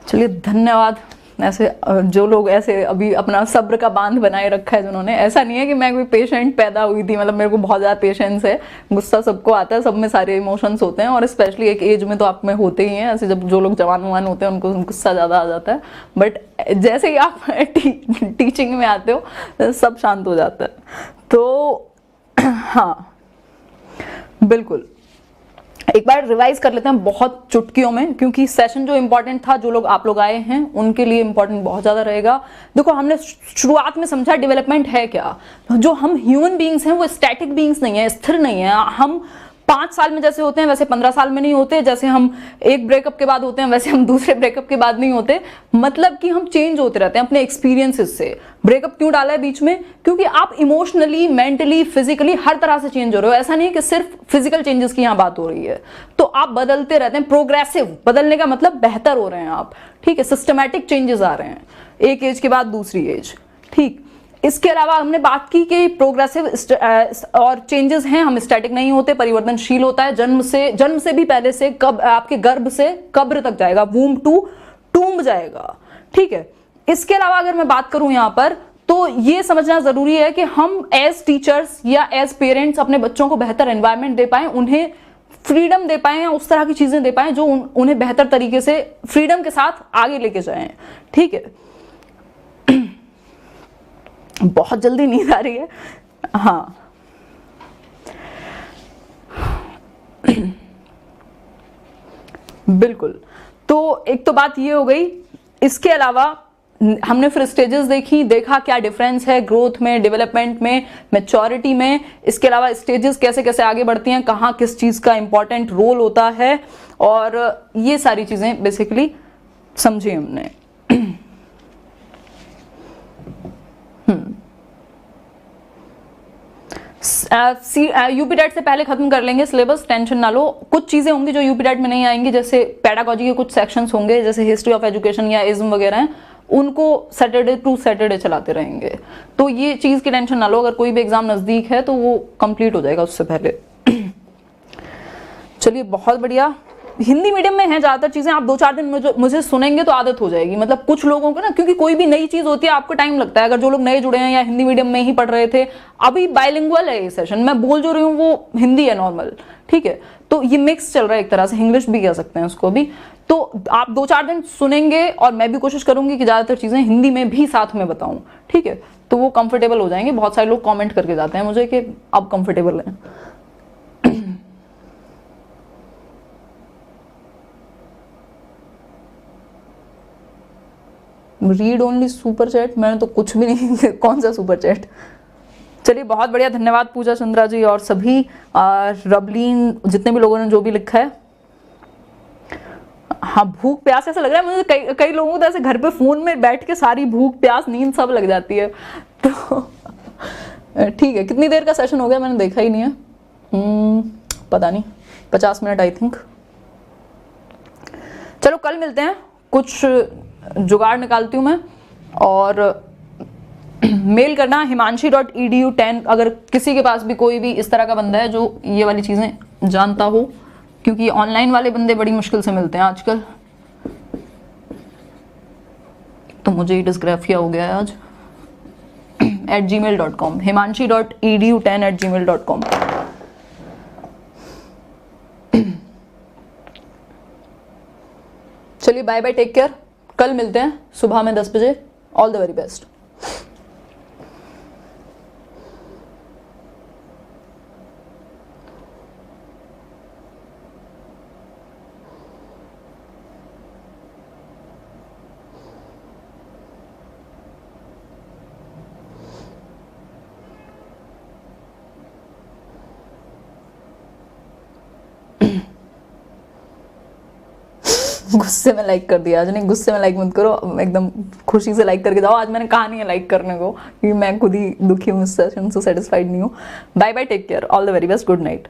चलिए, धन्यवाद। ऐसे जो लोग ऐसे अभी अपना सब्र का बांध बनाए रखा है जिन्होंने, ऐसा नहीं है कि मैं कोई पेशेंट पैदा हुई थी, मतलब मेरे को बहुत ज़्यादा पेशेंस है, गुस्सा सबको आता है, सब में सारे इमोशंस होते हैं, और स्पेशली एक एज में तो आप में होते ही हैं। ऐसे जब जो लोग जवान ववान होते हैं उनको गुस्सा ज़्यादा आ जाता है, बट जैसे ही आप टीचिंग में आते हो सब शांत हो जाता है। तो हाँ, बिल्कुल एक बार रिवाइज कर लेते हैं बहुत चुटकियों में, क्योंकि सेशन जो इंपॉर्टेंट था, जो लोग आप लोग आए हैं उनके लिए इंपॉर्टेंट बहुत ज्यादा रहेगा। देखो, हमने शुरुआत में समझा डेवलपमेंट है क्या। जो हम ह्यूमन बीइंग्स हैं वो स्टैटिक बीइंग्स नहीं है, स्थिर नहीं है। हम 5 साल में जैसे होते हैं वैसे 15 साल में नहीं होते, जैसे हम एक ब्रेकअप के बाद होते हैं वैसे हम दूसरे ब्रेकअप के बाद नहीं होते। मतलब कि हम चेंज होते रहते हैं अपने एक्सपीरियंसेस से। ब्रेकअप क्यों डाला है बीच में? क्योंकि आप इमोशनली, मेंटली, फिजिकली हर तरह से चेंज हो रहे हो। ऐसा नहीं है कि सिर्फ फिजिकल चेंजेस की यहाँ बात हो रही है। तो आप बदलते रहते हैं, प्रोग्रेसिव, बदलने का मतलब बेहतर हो रहे हैं आप, ठीक है, सिस्टमैटिक चेंजेस आ रहे हैं, एक एज के बाद दूसरी एज, ठीक। इसके अलावा हमने बात की कि प्रोग्रेसिव और चेंजेस हैं, हम स्टैटिक नहीं होते, परिवर्तनशील होता है। जन्म से भी पहले से, कब आपके गर्भ से कब्र तक जाएगा, वूम टू टूम्ब जाएगा, ठीक है। इसके अलावा अगर मैं बात करूं यहां पर, तो ये समझना जरूरी है कि हम एज टीचर्स या एज पेरेंट्स अपने बच्चों को बेहतर एनवायरनमेंट दे पाए, उन्हें फ्रीडम दे पाए, उस तरह की चीजें दे पाए जो उन्हें बेहतर तरीके से फ्रीडम के साथ आगे लेके जाएं, ठीक है। बहुत जल्दी नींद आ रही है। हाँ, बिल्कुल। तो एक तो बात ये हो गई। इसके अलावा हमने फिर स्टेजेस देखा क्या डिफरेंस है ग्रोथ में, डेवलपमेंट में, मैच्योरिटी में। इसके अलावा स्टेजेस कैसे कैसे आगे बढ़ती हैं, कहाँ किस चीज का इंपॉर्टेंट रोल होता है, और ये सारी चीजें बेसिकली समझी हमने। यूपीटेट से पहले खत्म कर लेंगे सिलेबस, टेंशन ना लो। कुछ चीजें होंगी जो यूपीटेट में नहीं आएंगी, जैसे पेडागोजी के कुछ सेक्शंस होंगे, जैसे हिस्ट्री ऑफ एजुकेशन या इज्म वगैरह हैं, उनको सैटरडे टू सैटरडे चलाते रहेंगे। तो ये चीज की टेंशन ना लो, अगर कोई भी एग्जाम नजदीक है तो वो कंप्लीट हो जाएगा उससे पहले। चलिए, बहुत बढ़िया। हिंदी मीडियम में है ज्यादातर चीजें, आप 2-4 दिन मुझे सुनेंगे तो आदत हो जाएगी। मतलब कुछ लोगों को ना, क्योंकि कोई भी नई चीज होती है आपको टाइम लगता है। अगर जो लोग नए जुड़े हैं या हिंदी मीडियम में ही पढ़ रहे थे, अभी बाइलिंगुअल है ये सेशन, मैं बोल जो रही हूँ वो हिंदी है नॉर्मल, ठीक है। तो ये मिक्स चल रहा है, एक तरह से इंग्लिश भी कह सकते हैं उसको भी। तो आप 2-4 दिन सुनेंगे और मैं भी कोशिश करूंगी कि ज्यादातर चीजें हिंदी में भी साथ में बताऊं, ठीक है। तो वो कंफर्टेबल हो जाएंगे। बहुत सारे लोग कॉमेंट करके जाते हैं मुझे कि अब कंफर्टेबल है। रीड ओनली सुपर चैट, मैंने तो कुछ भी नहीं कौन सा सुपर चैट? चलिए बहुत बढ़िया, धन्यवाद पूजा चंद्रा जी और सभी रबलीन, जितने भी लोगों ने जो भी लिखा है। हाँ, भूख प्यास ऐसा लग रहा है मुझे, कई लोगों को तो ऐसे घर पे फोन में बैठ के सारी भूख प्यास नींद सब लग जाती है। तो ठीक है, कितनी देर का सेशन हो गया मैंने देखा ही नहीं है। पता नहीं, 50 मिनट आई थिंक। चलो कल मिलते हैं, कुछ जुगाड़ निकालती हूँ मैं। और मेल करना himanshi.edu10, अगर किसी के पास भी कोई भी इस तरह का बंदा है जो ये वाली चीज़ें जानता हो, क्योंकि ऑनलाइन वाले बंदे बड़ी मुश्किल से मिलते हैं आजकल। तो मुझे ही डिस्ग्राफिया हो गया है आज। @gmail.com, himanshi.edu10 @gmail.com। चलिए बाय बाय, टेक केयर, कल मिलते हैं सुबह में 10 बजे। All the very best. गुस्से में लाइक कर दिया आज। नहीं, गुस्से में लाइक मत करो, एकदम खुशी से लाइक करके जाओ। आज मैंने कहा नहीं है लाइक करने को, क्योंकि मैं खुद ही दुखी हूँ, सेशन से सेटिस्फाइड नहीं हूँ। Bye bye, take care, all the very best, good night.